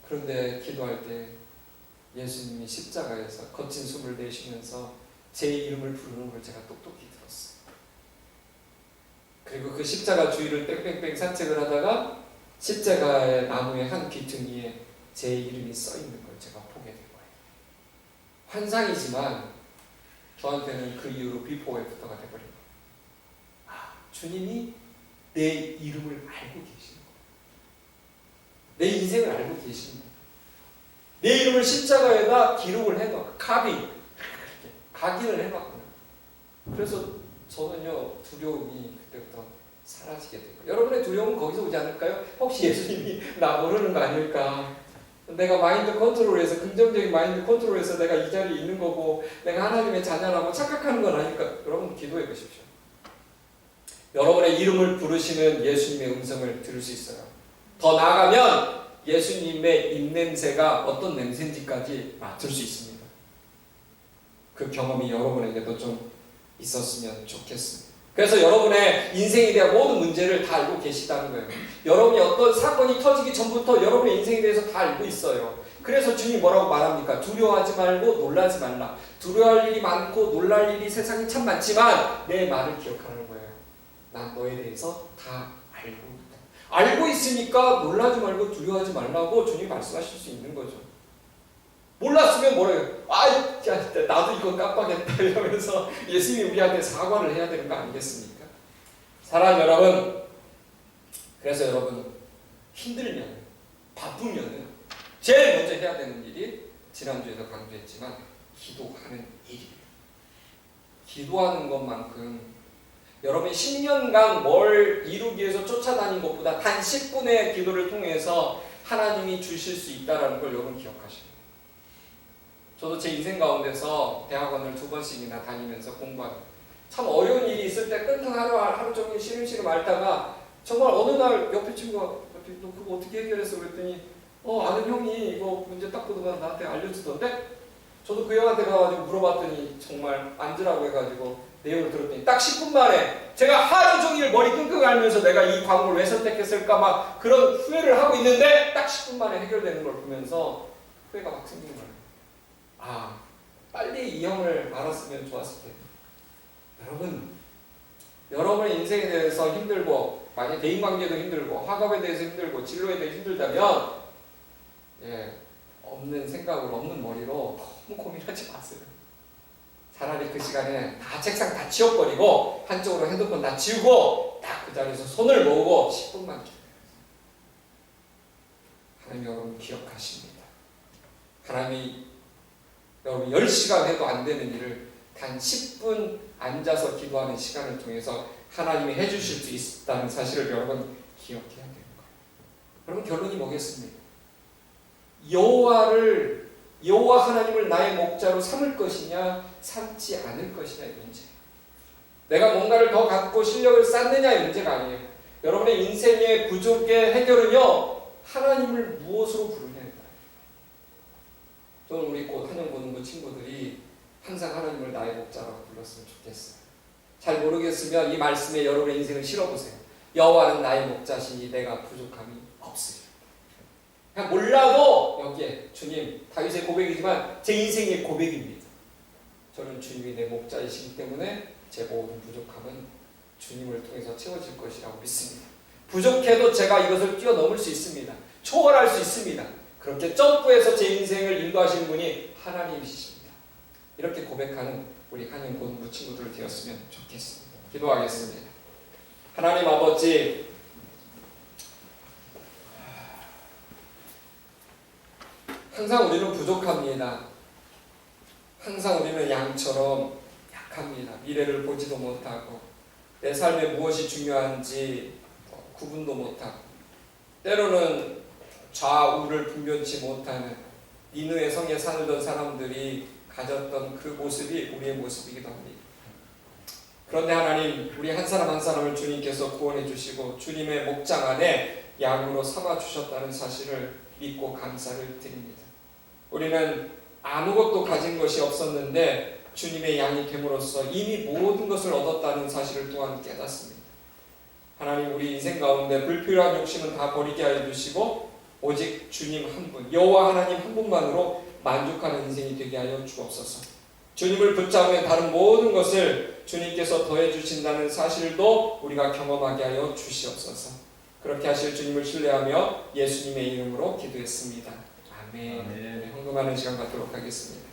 그런데 기도할 때 예수님이 십자가에서 거친 숨을 내쉬면서 제 이름을 부르는 걸 제가 똑똑히 들었어요. 그리고 그 십자가 주위를 뺑뺑뺑 산책을 하다가 십자가의 나무의 한 귀퉁이에 제 이름이 써 있는 걸 제가 보게 된 거예요. 환상이지만 저한테는 그 이후로 비포 애프터가 돼버린 거예요. 아, 주님이 내 이름을 알고 계시는 거예요. 내 인생을 알고 계시는 거예요. 내 이름을 십자가에다 기록을 해놔. 각인을 해놨구나. 그래서 저는요, 두려움이 그때부터 사라지게 된 거예요. 여러분의 두려움은 거기서 오지 않을까요? 혹시 예수님이 나 모르는 거 아닐까? 내가 마인드 컨트롤해서, 긍정적인 마인드 컨트롤해서 내가 이 자리에 있는 거고, 내가 하나님의 자녀라고 착각하는 건 아닐까? 여러분 기도해 보십시오. 여러분의 이름을 부르시는 예수님의 음성을 들을 수 있어요. 더 나아가면 예수님의 입냄새가 어떤 냄새인지까지 맡을 수 있습니다. 그 경험이 여러분에게도 좀 있었으면 좋겠습니다. 그래서 여러분의 인생에 대한 모든 문제를 다 알고 계시다는 거예요. 여러분이 어떤 사건이 터지기 전부터 여러분의 인생에 대해서 다 알고 있어요. 그래서 주님이 뭐라고 말합니까? 두려워하지 말고 놀라지 말라. 두려워할 일이 많고 놀랄 일이 세상에 참 많지만 내 말을 기억하는 거예요. 난 너에 대해서 다 알고 있다. 알고 있으니까 놀라지 말고 두려워하지 말라고 주님이 말씀하실 수 있는 거죠. 몰랐으면 뭐래요? 아, 야, 나도 이거 깜빡했다 이러면서 예수님이 우리한테 사과를 해야 되는 거 아니겠습니까? 사랑하는 여러분, 그래서 여러분 힘들면, 바쁘면 제일 먼저 해야 되는 일이 지난주에도 강조했지만 기도하는 일이에요. 기도하는 것만큼 여러분이 10년간 뭘 이루기 위해서 쫓아다닌 것보다 단 10분의 기도를 통해서 하나님이 주실 수 있다는 걸 여러분 기억하시고, 저도 제 인생 가운데서 대학원을 2번씩이나 다니면서 공부하는 참 어려운 일이 있을 때 끙끙 하루 종일 시름시름 앓다가 정말 어느 날 옆에 친구가 너 그거 어떻게 해결했어? 그랬더니 아는 형이 이거 문제 딱 보더만 나한테 알려주던데? 저도 그 형한테 가가지고 물어봤더니 정말 앉으라고 해가지고 내용을 들었더니 딱 10분 만에 제가 하루 종일 머리 끙끙 앓면서 내가 이 과목을 왜 선택했을까 막 그런 후회를 하고 있는데 딱 10분 만에 해결되는 걸 보면서 후회가 막 생긴 거예요. 아, 빨리 이 형을 알았으면 좋았을 텐데. 여러분, 여러분의 인생에 대해서 힘들고, 만약 대인관계도 힘들고, 학업에 대해서 힘들고, 진로에 대해서 힘들다면, 없는 생각으로, 없는 머리로 너무 고민하지 마세요. 차라리 그 시간에 다 책상 다 치워버리고, 한쪽으로 핸드폰 다 지우고, 딱 그 자리에서 손을 모으고 10분만 기도해요. 하나님 여러분 기억하십니다. 하나님이 여러분 10시간 해도 안 되는 일을 단 10분 앉아서 기도하는 시간을 통해서 하나님이 해주실 수 있다는 사실을 여러분 기억해야 되는 거예요. 여러분 결론이 뭐겠습니까? 여호와 하나님을 나의 목자로 삼을 것이냐 삼지 않을 것이냐의 문제예요. 내가 뭔가를 더 갖고 실력을 쌓느냐의 문제가 아니에요. 여러분의 인생의 부족의 해결은요, 하나님을 무엇으로 부르냐의 거예요. 저는 우리 곧 한영고등부 친구들이 항상 하나님을 나의 목자라고 불렀으면 좋겠어요. 잘 모르겠으면 이 말씀에 여러분의 인생을 실어보세요. 여호와는 나의 목자시니 내가 부족함이 없으리라. 그냥 몰라도 여기에 주님, 다윗의 고백이지만 제 인생의 고백입니다. 저는 주님이 내 목자이시기 때문에 제 모든 부족함은 주님을 통해서 채워질 것이라고 믿습니다. 부족해도 제가 이것을 뛰어넘을 수 있습니다. 초월할 수 있습니다. 그렇게 점프해서 제 인생을 인도하시는 분이 하나님이십니다. 이렇게 고백하는 우리 한영고등부 친구들 되었으면 좋겠습니다. 기도하겠습니다. 하나님 아버지, 항상 우리는 부족합니다. 항상 우리는 양처럼 약합니다. 미래를 보지도 못하고 내 삶에 무엇이 중요한지 구분도 못하고 때로는 좌우를 분별치 못하는 니느웨 성에 살던 사람들이 가졌던 그 모습이 우리의 모습이기도 합니다. 그런데 하나님, 우리 한 사람 한 사람을 주님께서 구원해 주시고 주님의 목장 안에 양으로 삼아 주셨다는 사실을 믿고 감사를 드립니다. 우리는 아무것도 가진 것이 없었는데 주님의 양이 됨으로써 이미 모든 것을 얻었다는 사실을 또한 깨닫습니다. 하나님, 우리 인생 가운데 불필요한 욕심은 다 버리게 하여 주시고 오직 주님 한 분, 여호와 하나님 한 분만으로 만족하는 인생이 되게 하여 주옵소서. 주님을 붙잡으면 다른 모든 것을 주님께서 더해 주신다는 사실도 우리가 경험하게 하여 주시옵소서. 그렇게 하실 주님을 신뢰하며 예수님의 이름으로 기도했습니다. 아멘. 네, 헌금하는 시간 갖도록 하겠습니다.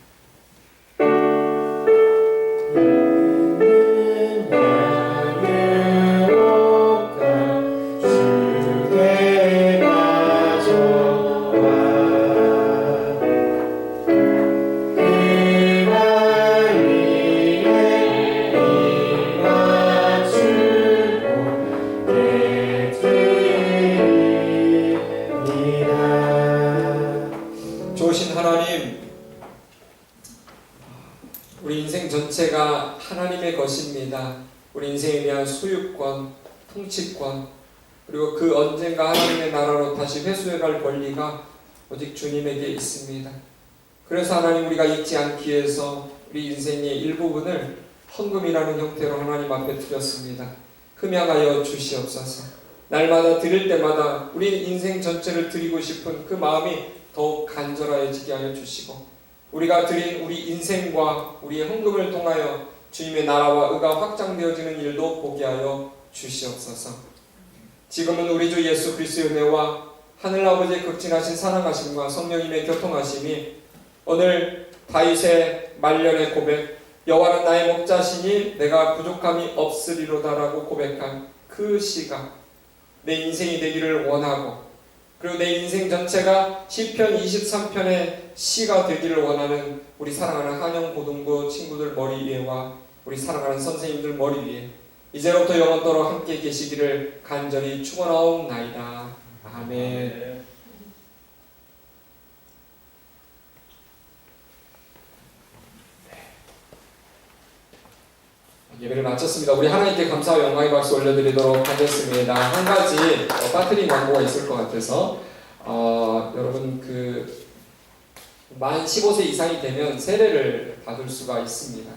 좋으신 하나님, 우리 인생 전체가 하나님의 것입니다. 우리 인생에 대한 소유권, 통치권, 그리고 그 언젠가 하나님의 나라로 다시 회수해갈 권리가 오직 주님에게 있습니다. 그래서 하나님, 우리가 잊지 않기 위해서 우리 인생의 일부분을 헌금이라는 형태로 하나님 앞에 드렸습니다. 흠양하여 주시옵소서. 날마다 드릴 때마다 우리 인생 전체를 드리고 싶은 그 마음이 더욱 간절해지게 하여 주시고, 우리가 드린 우리 인생과 우리의 헌금을 통하여 주님의 나라와 의가 확장되어지는 일도 보게 하여 주시옵소서. 지금은 우리 주 예수 그리스도의 은혜와 하늘아버지의 극진하신 사랑하심과 성령님의 교통하심이 오늘 다윗의 말년의 고백, 여호와는 나의 목자시니 내가 부족함이 없으리로다라고 고백한 그 시가 내 인생이 되기를 원하고, 그리고 내 인생 전체가 시편 23편의 시가 되기를 원하는 우리 사랑하는 한영고등부 친구들 머리 위에와 우리 사랑하는 선생님들 머리 위에 이제부터 영원토록 함께 계시기를 간절히 축원하옵나이다. 아멘. 예배를 마쳤습니다. 우리 하나님께 감사와 영광의 박수 올려드리도록 하겠습니다. 한 가지 빠뜨린 광고가 있을 것 같아서 여러분 만 15세 이상이 되면 세례를 받을 수가 있습니다.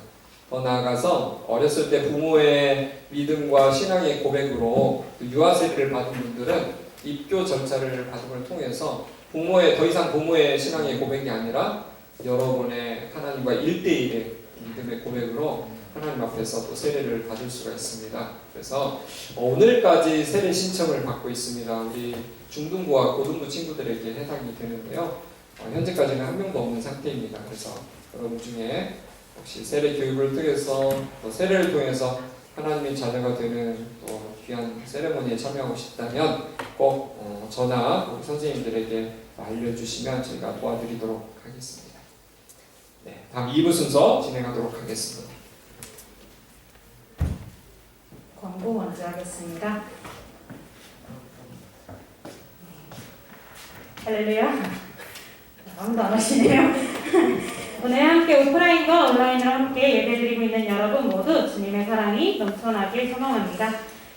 더 나아가서 어렸을 때 부모의 믿음과 신앙의 고백으로 유아 세례를 받은 분들은 입교 절차를 받음을 통해서 더 이상 부모의 신앙의 고백이 아니라 여러분의 하나님과 1대1의 믿음의 고백으로 하나님 앞에서 또 세례를 받을 수가 있습니다. 그래서 오늘까지 세례 신청을 받고 있습니다. 우리 중등부와 고등부 친구들에게 해당이 되는데요. 현재까지는 한 명도 없는 상태입니다. 그래서 여러분 중에 혹시 세례 교육을 통해서 또 세례를 통해서 하나님의 자녀가 되는 또 귀한 세레모니에 참여하고 싶다면 꼭 저나 우리 선생님들에게 알려주시면 저희가 도와드리도록 하겠습니다. 네, 다음 2부 순서 진행하도록 하겠습니다. 광고 먼저 하겠습니다. 할렐루야. 아무도 안 하시네요. 오늘 함께 오프라인과 온라인으로 함께 예배드리고 있는 여러분 모두 주님의 사랑이 넘쳐나길 소망합니다.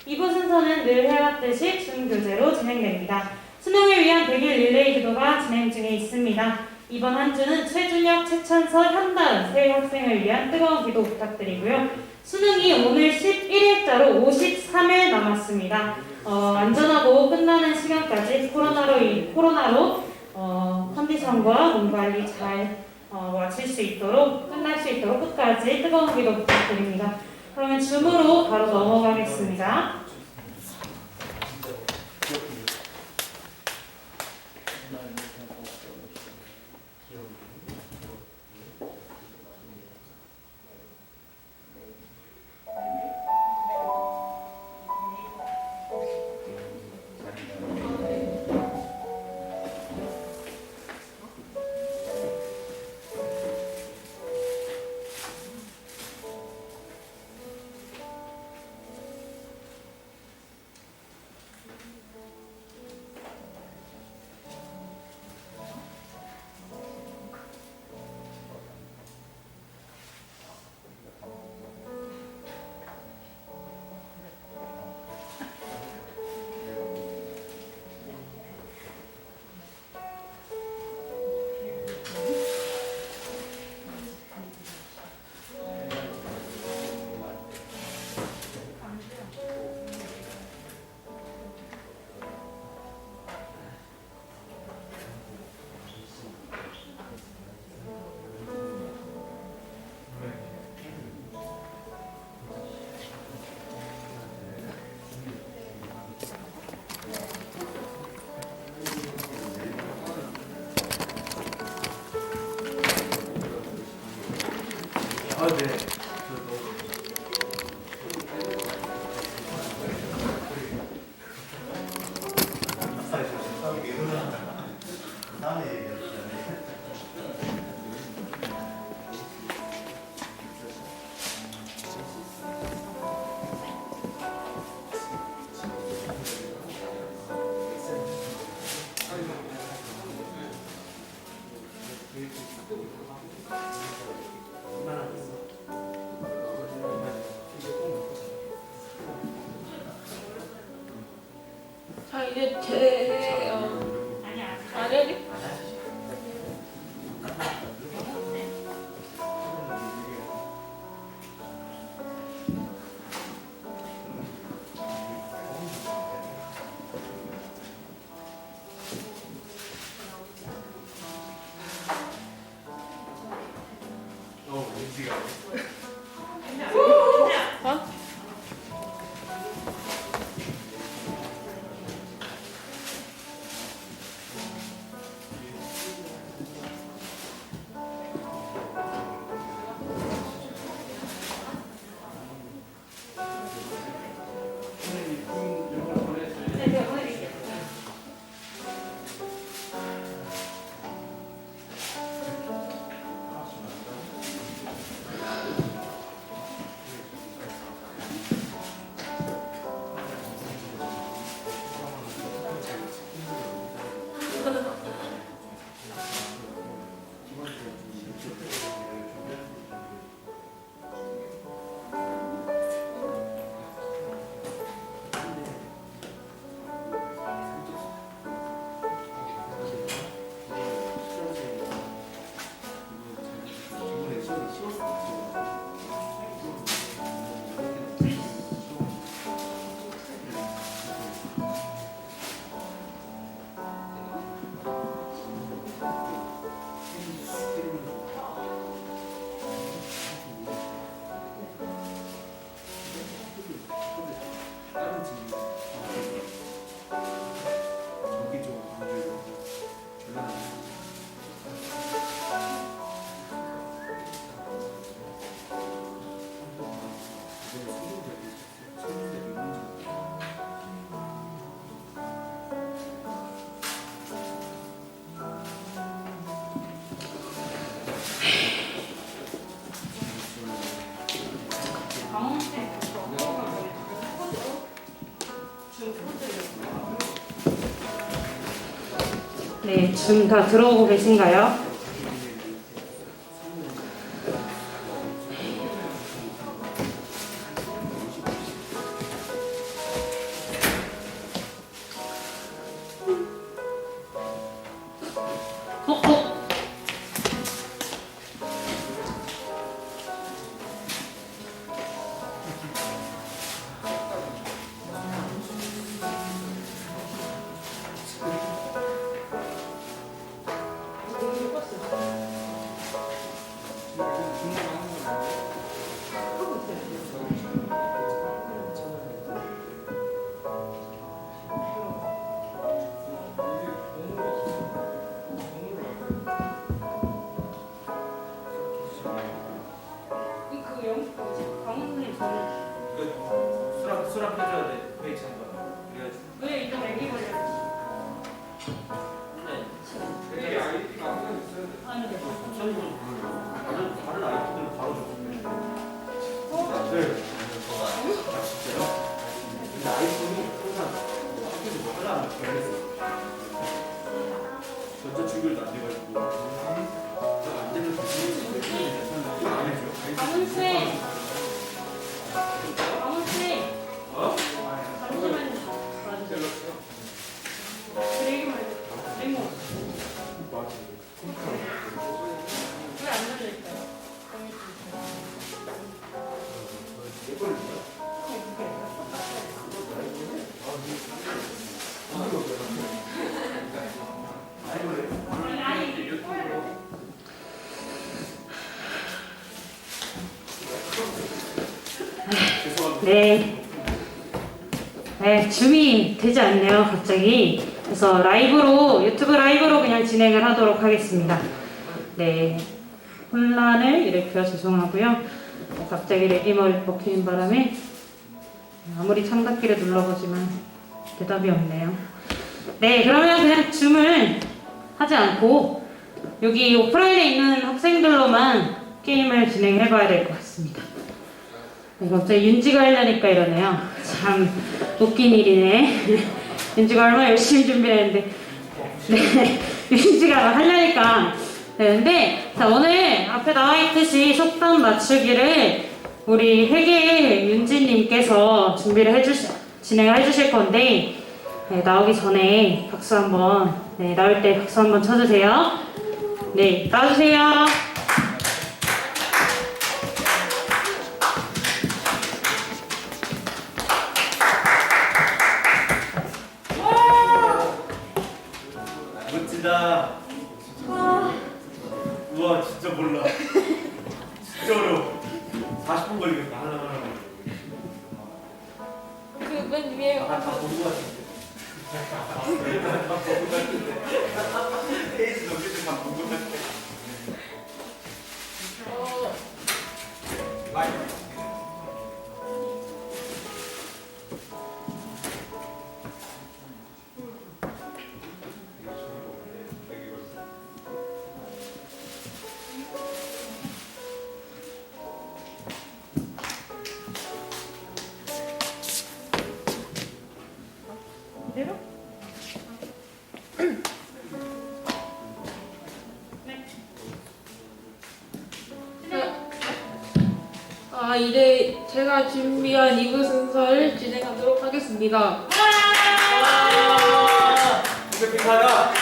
이부 순서는 늘 해왔듯이 순교제로 진행됩니다. 수능을 위한 100일 릴레이 기도가 진행 중에 있습니다. 이번 한 주는 최준혁, 최찬서, 현다은 세 학생을 위한 뜨거운 기도 부탁드리고요. 수능이 오늘 11일자로 53일 남았습니다. 안전하고 끝나는 시간까지 코로나로 컨디션과 몸 관리 잘 마칠 수 있도록, 끝날 수 있도록 끝까지 뜨거운 기도 부탁드립니다. 그러면 줌으로 바로 넘어가겠습니다. 다음에 얘기해요. 자 이제 제 아니야. 아니 네, 제가 보내드릴게요. 네, 지금 다 들어오고 계신가요? 수락 해줘야 돼. 회의 참가. 그래가지고. 왜 이거 애기 걸려? 네. 아이디가 항상 있어야 돼. 아니, 네. 다른 아이디들은 바로 줬는데. 네. 아 진짜요? 근데 아이디는 항상 학교에서 뭐 하나 안 했어. 전자 출결도 안 돼가지고. 안 되는 부분이 안 해줘요. 강훈씨! 강훈씨! 어? 잠시만요. 와주세요. 그 얘기 말고. 맹모. 왜안 열려있어요? 네. 네, 줌이 되지 않네요, 갑자기. 그래서 라이브로, 유튜브 라이브로 그냥 진행을 하도록 하겠습니다. 네. 혼란을 일으켜 죄송하고요. 갑자기 레디머리 먹히는 바람에 아무리 창닫기를 눌러보지만 대답이 없네요. 네, 그러면 그냥 줌을 하지 않고 여기 오프라인에 있는 학생들로만 게임을 진행해봐야 될 것 같습니다. 네, 갑자기 윤지가 하려니까 이러네요. 참 웃긴 일이네. 윤지가 얼마나 열심히 준비했는데 네, 윤지가 하려니까 되는데 자, 오늘 앞에 나와있듯이 속담 맞추기를 우리 회계 윤지님께서 진행을 해주실 건데 네, 나오기 전에 박수 한번 나올 때 박수 한번 쳐주세요. 네, 나와주세요. 멋지다. 우와, 진짜 몰라. 진짜 어려워. 40분 걸리겠다. 하나하나. 그건 위에 다본것 같은데. 다본것 같은데. 페이지 넘길 때 다 본 것 같아. 이대로? 이제 제가 준비한 2부 순서를 진행하도록 하겠습니다. 이렇게하다.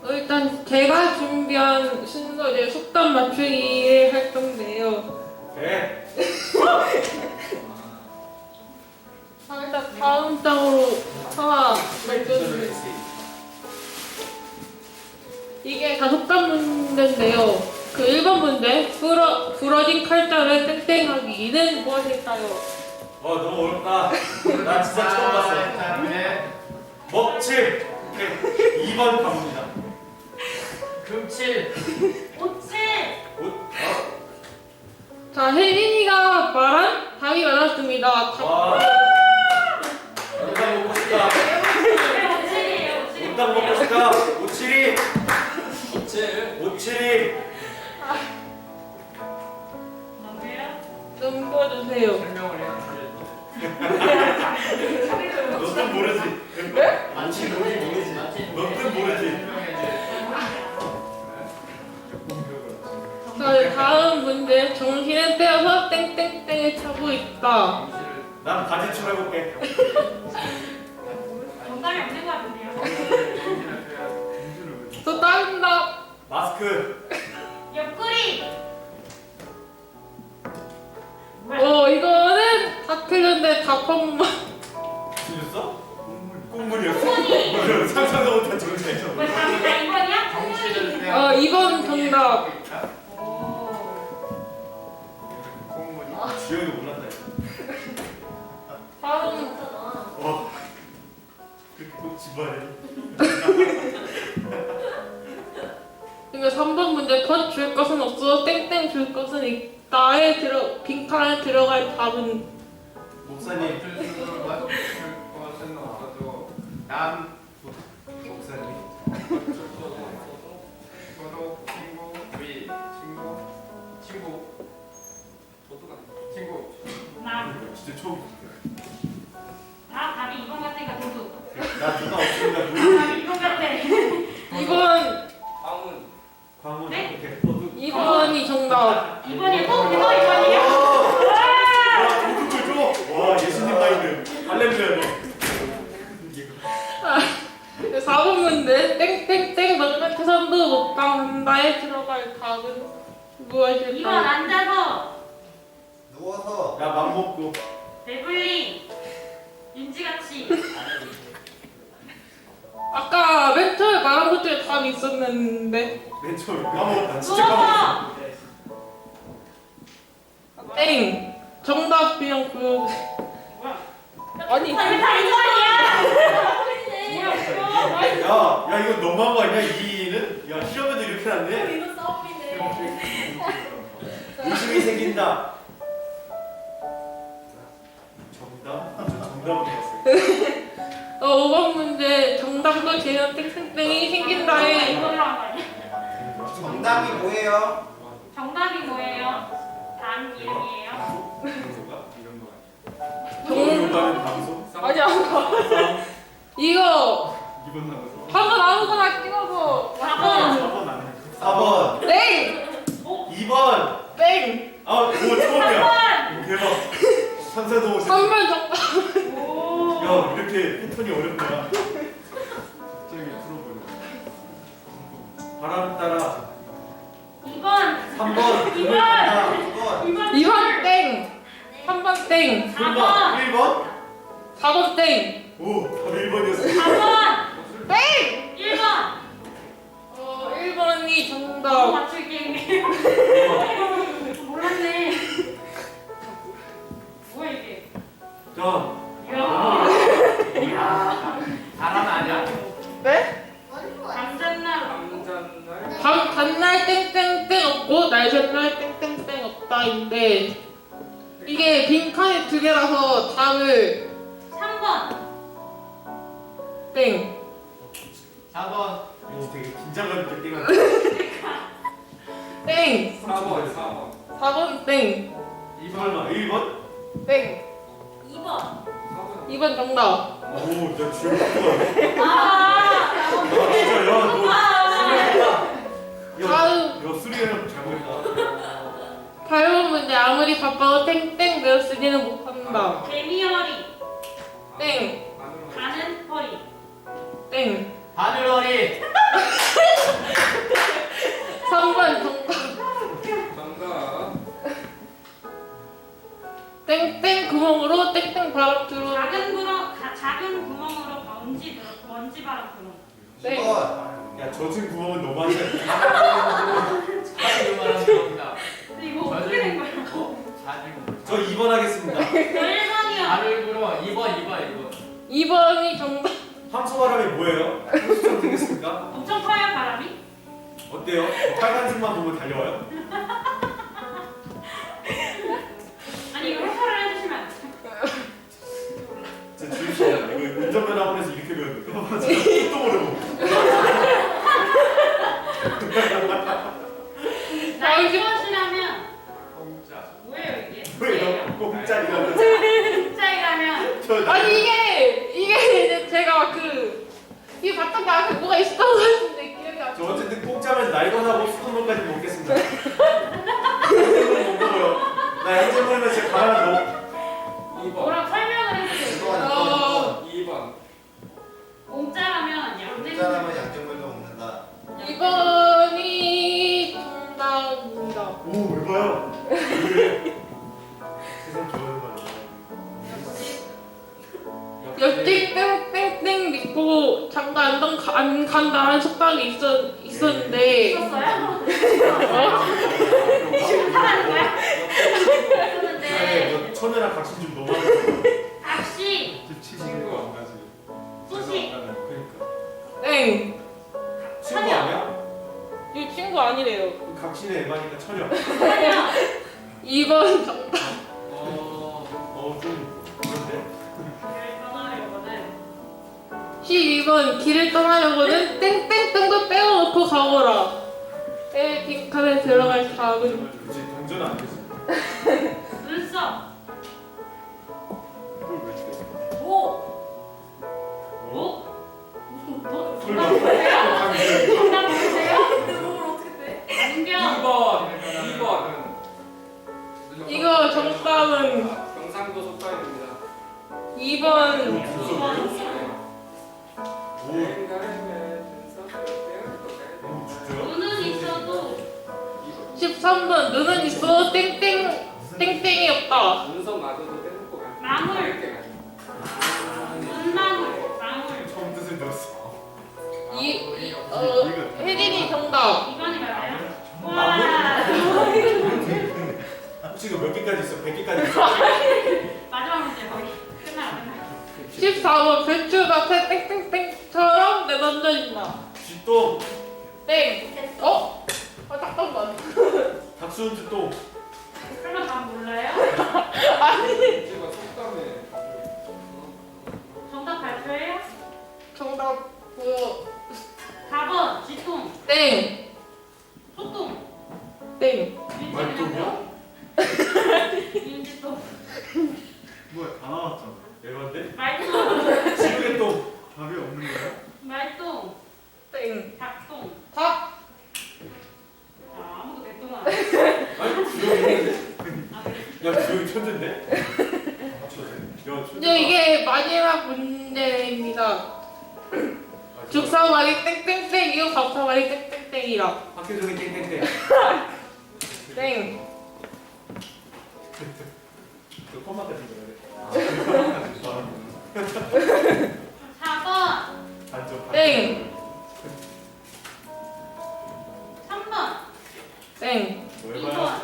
일단 제가 준비한 순서 이제 속담 맞추기를 할 건데요. 네. 일단 다음 장으로 하나 말씀드리겠습니다. 이게 다 속담 문제인데요. 그 1번 문제, 부러진 칼자를 땡땡하기는 무엇일까요? 너무 어렵다. 나 진짜 처음 봤어. 먹칠. 오케이. 2번 가봅니다. 금칠. 오칠. 자, 혜린이가 말한 답이 맞았습니다. 와. 오딱 먹고 싶다. 오칠이에요. 오칠. 오딱 먹고 싶다. 오칠이. 오칠. 오칠이. 뭐예요? 넘겨주세요. 설명을 해야 너도 모르지. 네? 안치 모르지. 너도 모르지. 자, 다음 문제. 정신을 떼어서 땡땡땡을 차고 있다. 난 바지춤 해볼게. 정답이 없는 것 같은데요. 또 다른 답. 마스크. 옆구리. 이거는 다 틀렸는데 답 한 번. 틀렸어? 꿈물이었어? 상상도 못한 존재에서. 뭐 답이다 2번이야? 2번 정답. 지영이 몰랐다. 다음. 와. 그렇게 꼭 집어야 돼. 그러니까 3번 문제 덧 줄 것은 없어 땡땡 줄 것은 있다에 빈칸에 들어갈 답은 목사님. 남 목사님 구독 친구 위 친구 나. 진짜 처음. 답이 2번 같으니까 도둑. 나 누가 없으니까 누구? 답이 2번 같아. 2번 광훈. 네? 오케이. 너도. 2번이 정답. 2번이야? 또 2번이야? 와, 도둑을 줘. 와, 예수님 마인드. 할렐루야. 4번 문제 땡땡땡 너는 태산도 먹방한다에 들어갈 답은 2번 무엇일까요? 앉아서 누워서 야, 맘 먹고. 배불리 윤지같이. 아까 맨 처음에 말한 것 중에 답이 있었는데 맨 처음에 까먹었다. 진짜 까먹었어. 누워서. 땡 정답 그냥 아니 다 2번이야. 야, 이거 너무한 거 아니야? 2는? 야, 시험에도 이렇게 났네. 의심이 생긴다. 정답? 저 정답을 봤어요. 5번 문제 정답과 재현 땡땡땡이 생긴다에 이걸로 한 거 아니야? 정답이 뭐예요? 정답이 뭐예요? 단 이름이에요? 이런 거 정답은 방송? 아니야. 이거 이번 나가서 한번 아무거나 찍어서 4번. 4번 안 해. 4번. 땡! 2번. 땡! 아, 오, 처음이야. 오, 대박. 산사도 3번 정답. 오. 야, 이렇게 패턴이 어렵구나. 갑자기 풀어보려. 바람 따라. 2번. 3번. 2번. 2번 땡! 3번 땡! 3번. 1번. 4번 땡! 오, 바로 1번이었어. 4번. 땡! 1번. 1번이 너무 정답. 맞출 게임이에요. 몰랐네. 뭐야 이게? 자, 이야. 바람 아니야? 네? 감전날. 단날 땡땡땡 없고 날 전날 땡땡땡 없다인데 이게 빈칸이 2개라서 답을 3번. 땡! 4번. 오, 되게 긴장감 있게 띵한다. 땡! 4번. 4번 땡! 2번. 1번. 땡! 2번. 2번 정답. 오, 야, 주영 바꾸네. 아. 진짜, 야, 너. 다음. 야, 수리형 잘못했다. 8번 문제 아무리 바빠도 땡땡 외워 쓰지는 못한다. 개미허리. 땡! 가는 허리. 땡! 하늘머리. 3번 정답. 정답. 땡땡 구멍으로 땡땡 바람 들어. 작은 구멍으로 먼지 바람 부는. 땡! 야, 젖은 구멍은 너무하지 않냐? 하늘 말하는 겁니다. 근데 이거 어떻게 된 거야? 하늘. 저 2번 하겠습니다. 1번이요. 하늘 불어. 2번. 2번이 정답. 함소바람이 뭐예요? 함소처럼 생겼습니까? 엄청 커요 바람이? 어때요? 빨간색만 보면 달려와요? 아니 이거 해설을 해주시면 안 돼요? 제 주입시야. 이거 운전면허원에서 이렇게 배웠는데. 또 모르고. 나 이거 하시려면 공짜. 뭐예요 이게? 왜요? 공짜리가. 공짜이라면 아니 이게 이제 제가 이 바닥에 앞에 뭐가 있었다고 했는데 기억이 안 저 나. 어쨌든 공짜면 날건하고 수돗물까지 먹겠습니다. 수돗물 못 먹어요. 나 행정물면 진짜 가만 넣어. 2번. 뭐라 설명을 해주세요. 2번. 공짜라면 양대. 공짜라면 양쪽물도 먹는다. 2번이 정답입니다. 오, 왜 봐요? 왜? 세상 좋아하는 거 옆집 땡땡땡 믿고 장가 안 간다는 속담이 있었는데 있었어요? 어? 싫다는 거야? 아니, 있었는데 너 천혜랑 각신 좀 너무하는 거 각시, 친구 안 가지. 소식, 그러니까. 땡! 친구 아니야? 이 친구 아니래요. 각신의 에바니까 천여. 아니야. 2번 정답. 좀 그런데? 별 떠나려거든. 12번 길을 떠나려고는 땡땡땡도 빼어놓고 가거라. 빈칸에 들어갈 답은 그치, 동전 안 되지. 눈썹, 그걸 왜 돼? 목, 목, 목, 설마. 정답 보세요? 당신. 정답 보세요? 안경, 2번. 이거 정답은 경상도 속담입니다. 2번. 오, 진짜요? 눈은 있어도 13번 눈은 있어 땡땡이 없다. 눈썹 맞아도 빼놓고 가. 망울. 눈망울, 망울. 처음 뜻을 들었어. 혜진이 정답. 2번이 맞아요? 망울? 와. 혹시 이거 몇 개까지 있어? 100개까지 있어? 마지막 문제 거의 끝나요. 14번 배추밭에 땡땡땡처럼 내던져 있나. 쥐똥. 땡. 어? 아, 딱 잠깐만. 닥수훈트 똥. 설마 다 몰라요? 제가 속담에 정답 발표해요? 정답 보여. 4번 쥐똥, 땡. 소똥, 땡. 말똥이야? 인지똥, 뭐야 다 나왔잖아. 에반데? 말똥, 시루의 똥. 답이 없는 거야? 말똥, 땡. 닭똥. 닭. 아, 아무도 내 똥은 안 해. 아니 구형이. 아, 그래? 야 구형이 천재인데? 야 천재. 이제 이게 마지막 문제입니다. 죽사말이 땡땡땡이요, 밥사말이 땡땡땡이라. 학교적인 땡땡땡. 땡. 그 컴마 같은 거래. 4번, 단점. 땡. 3번, 땡. 뭐 해봐요?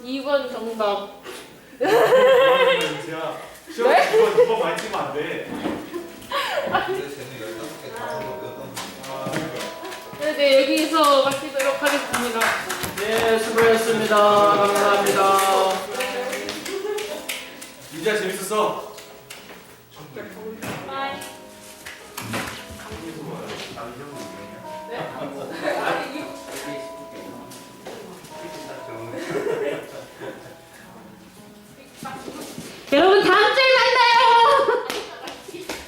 2번. 2번 정답. 야 시험 이번 많이 치면 안 돼. 네, 여기서 마치도록 하겠습니다. 네, 수고했습니다. 감사합니다. 민지야 재밌었어. 바이. 아, 이 정도 네.